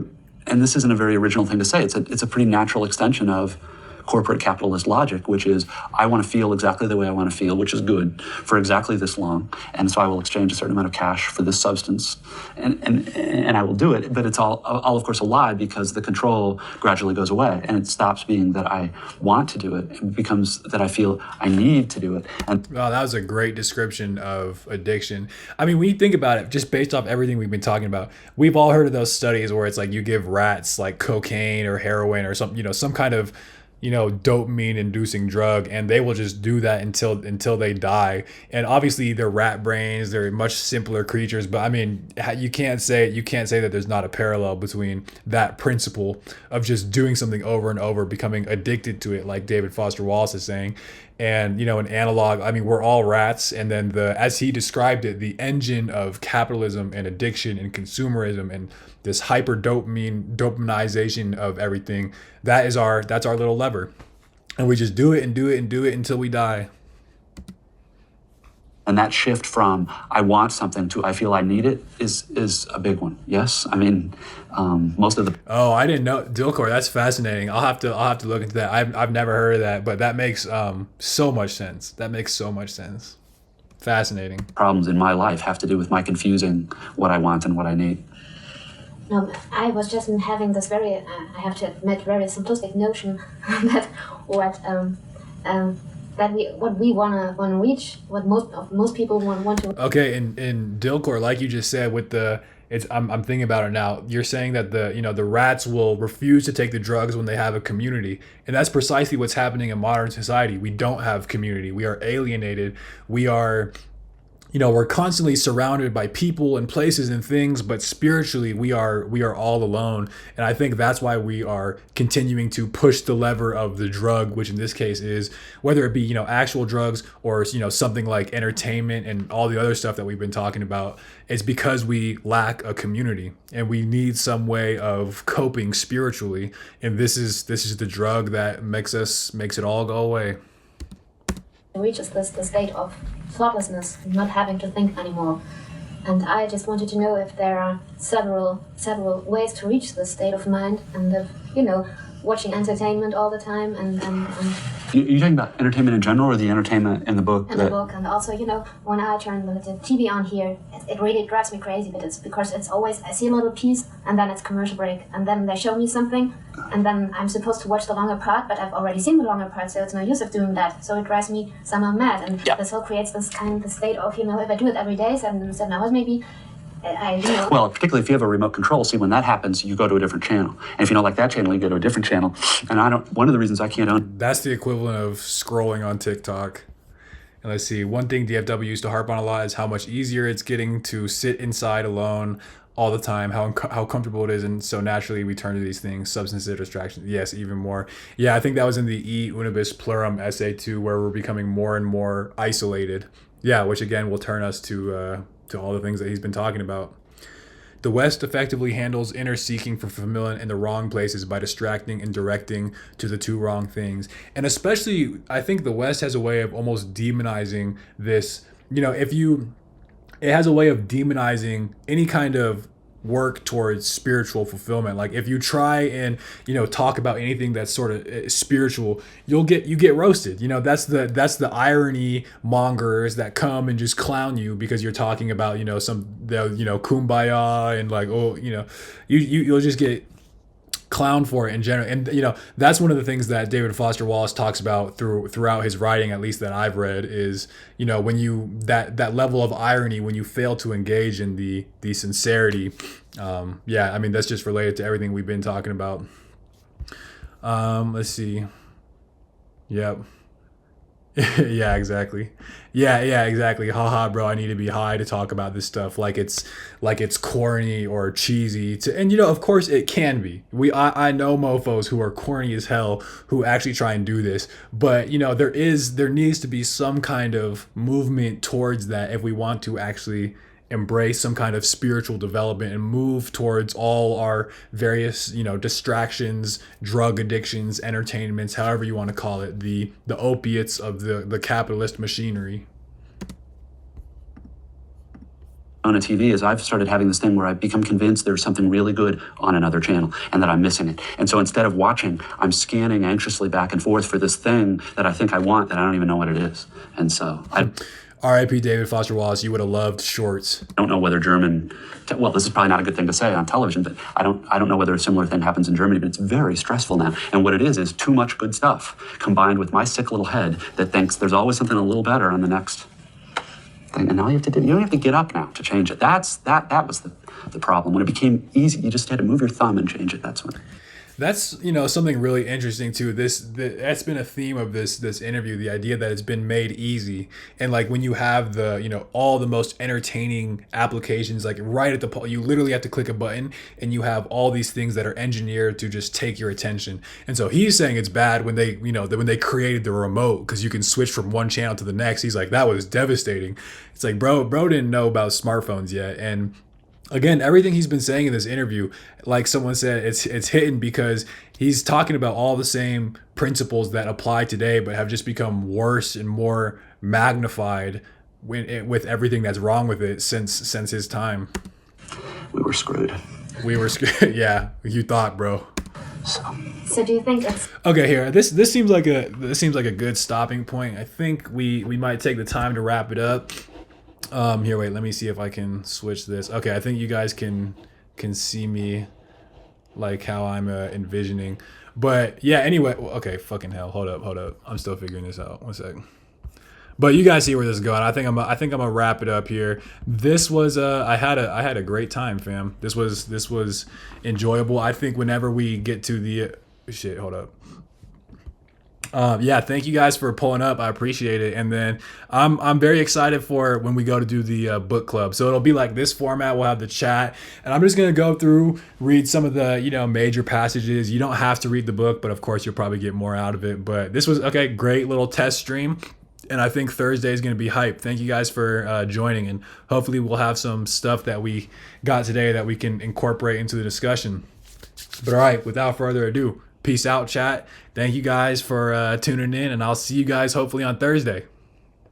and this isn't a very original thing to say, it's a pretty natural extension of corporate capitalist logic, which is, I want to feel exactly the way I want to feel, which is good, for exactly this long, and so I will exchange a certain amount of cash for this substance, and I will do it. But it's all of course a lie, because the control gradually goes away, and it stops being that I want to do it. It becomes that I feel I need to do it. And wow, that was a great description of addiction. I mean, when you think about it, just based off everything we've been talking about, we've all heard of those studies where it's like you give rats like cocaine or heroin or something, some kind of dopamine inducing drug, and they will just do that until they die. And obviously they're rat brains, they're much simpler creatures, but I mean, you can't say that there's not a parallel between that principle of just doing something over and over, becoming addicted to it, like David Foster Wallace is saying. And an analog, I mean, we're all rats, and then as he described it, the engine of capitalism and addiction and consumerism and this hyper dopaminization of everything, that's our little lever, and we just do it and do it and do it until we die. And that shift from I want something to I feel I need it is a big one. Yes, I mean, most of the. Oh, I didn't know, Dilcor. That's fascinating. I'll have to look into that. I've never heard of that, but that makes so much sense. That makes so much sense. Fascinating. Problems in my life have to do with my confusing what I want and what I need. No, I was just having this very, I have to admit, very simplistic notion that what we wanna reach, what most people want to. Okay, and Dilcor, like you just said, with I'm thinking about it now. You're saying that the rats will refuse to take the drugs when they have a community, and that's precisely what's happening in modern society. We don't have community. We are alienated. We are. We're constantly surrounded by people and places and things, but spiritually we are all alone. And I think that's why we are continuing to push the lever of the drug, which in this case is, whether it be, actual drugs or, something like entertainment and all the other stuff that we've been talking about. It's because we lack a community and we need some way of coping spiritually. And this is the drug that makes it all go away. Reaches the state of thoughtlessness, not having to think anymore. And I just wanted to know if there are several ways to reach this state of mind, and if, watching entertainment all the time and You're talking about entertainment in general, or the entertainment in the book? In the book, and also, when I turn the TV on here, it really drives me crazy, but it's because it's always, I see a little piece, and then it's commercial break, and then they show me something, and then I'm supposed to watch the longer part, but I've already seen the longer part, so it's no use of doing that. So it drives me somehow mad, and this all creates this kind of state of, if I do it every day, 7 hours maybe, Well, particularly if you have a remote control, see, when that happens, you go to a different channel. And if you don't like that channel, you go to a different channel. And one of the reasons I can't own. That's the equivalent of scrolling on TikTok. And let's see, one thing DFW used to harp on a lot is how much easier it's getting to sit inside alone all the time, how comfortable it is. And so naturally we turn to these things, substances, distractions. Yes, even more. Yeah, I think that was in the E Unibus Plurum essay too, where we're becoming more and more isolated. Yeah, which again will turn us to all the things that he's been talking about. The West effectively handles inner seeking for fulfillment in the wrong places by distracting and directing to the two wrong things. And especially, I think the West has a way of almost demonizing this. It has a way of demonizing any kind of work towards spiritual fulfillment. Like if you try and talk about anything that's sort of spiritual, you get roasted. That's the irony mongers that come and just clown you because you're talking about kumbaya and like, oh, you'll just get clown for it in general. And that's one of the things that David Foster Wallace talks about throughout his writing, at least that I've read, is when you that level of irony when you fail to engage in the sincerity. I mean, that's just related to everything we've been talking about. Let's see. Yep. Yeah, exactly. Yeah, exactly. Haha, bro, I need to be high to talk about this stuff like it's corny or cheesy. And of course it can be. I know mofos who are corny as hell who actually try and do this, but there needs to be some kind of movement towards that if we want to actually embrace some kind of spiritual development and move towards all our various distractions, drug addictions, entertainments, however you want to call it, the opiates of the capitalist machinery. On a TV is I've started having this thing where I've become convinced there's something really good on another channel and that I'm missing it. And so instead of watching, I'm scanning anxiously back and forth for this thing that I think I want that I don't even know what it is. And so R.I.P. David Foster Wallace, you would have loved Shorts. I don't know whether well, this is probably not a good thing to say on television, but I don't know whether a similar thing happens in Germany, but it's very stressful now. And what it is too much good stuff combined with my sick little head that thinks there's always something a little better on the next thing. And all you don't have to get up now to change it. That was the problem. When it became easy, you just had to move your thumb and change it. That's when. That's something really interesting too. That's been a theme of this interview. The idea that it's been made easy, and like when you have the all the most entertaining applications, like right at the you literally have to click a button, and you have all these things that are engineered to just take your attention. And so he's saying it's bad when they when they created the remote because you can switch from one channel to the next. He's like, that was devastating. It's like bro didn't know about smartphones yet. And again, everything he's been saying in this interview, like someone said, it's hidden because he's talking about all the same principles that apply today, but have just become worse and more magnified with everything that's wrong with it since his time. We were screwed. Yeah, you thought, bro. So do you think it's okay? Here, this seems like a good stopping point. I think we might take the time to wrap it up. Here, wait, let me see if I can switch this. Okay, I think you guys can see me like how I'm envisioning. But yeah, anyway, okay, fucking hell. Hold up. I'm still figuring this out. One second. But you guys see where this is going. I think I'm gonna wrap it up here. This was I had a great time, fam. This was enjoyable. I think whenever we get to the hold up. Yeah, thank you guys for pulling up. I appreciate it. And then I'm very excited for when we go to do the book club. So it'll be like this format. We'll have the chat, and I'm just gonna go through, read some of the major passages. You don't have to read the book, but of course you'll probably get more out of it. But this was great little test stream, and I think Thursday is gonna be hype. Thank you guys for joining, and hopefully we'll have some stuff that we got today that we can incorporate into the discussion. But all right, without further ado. Peace out, chat. Thank you guys for tuning in, and I'll see you guys hopefully on Thursday.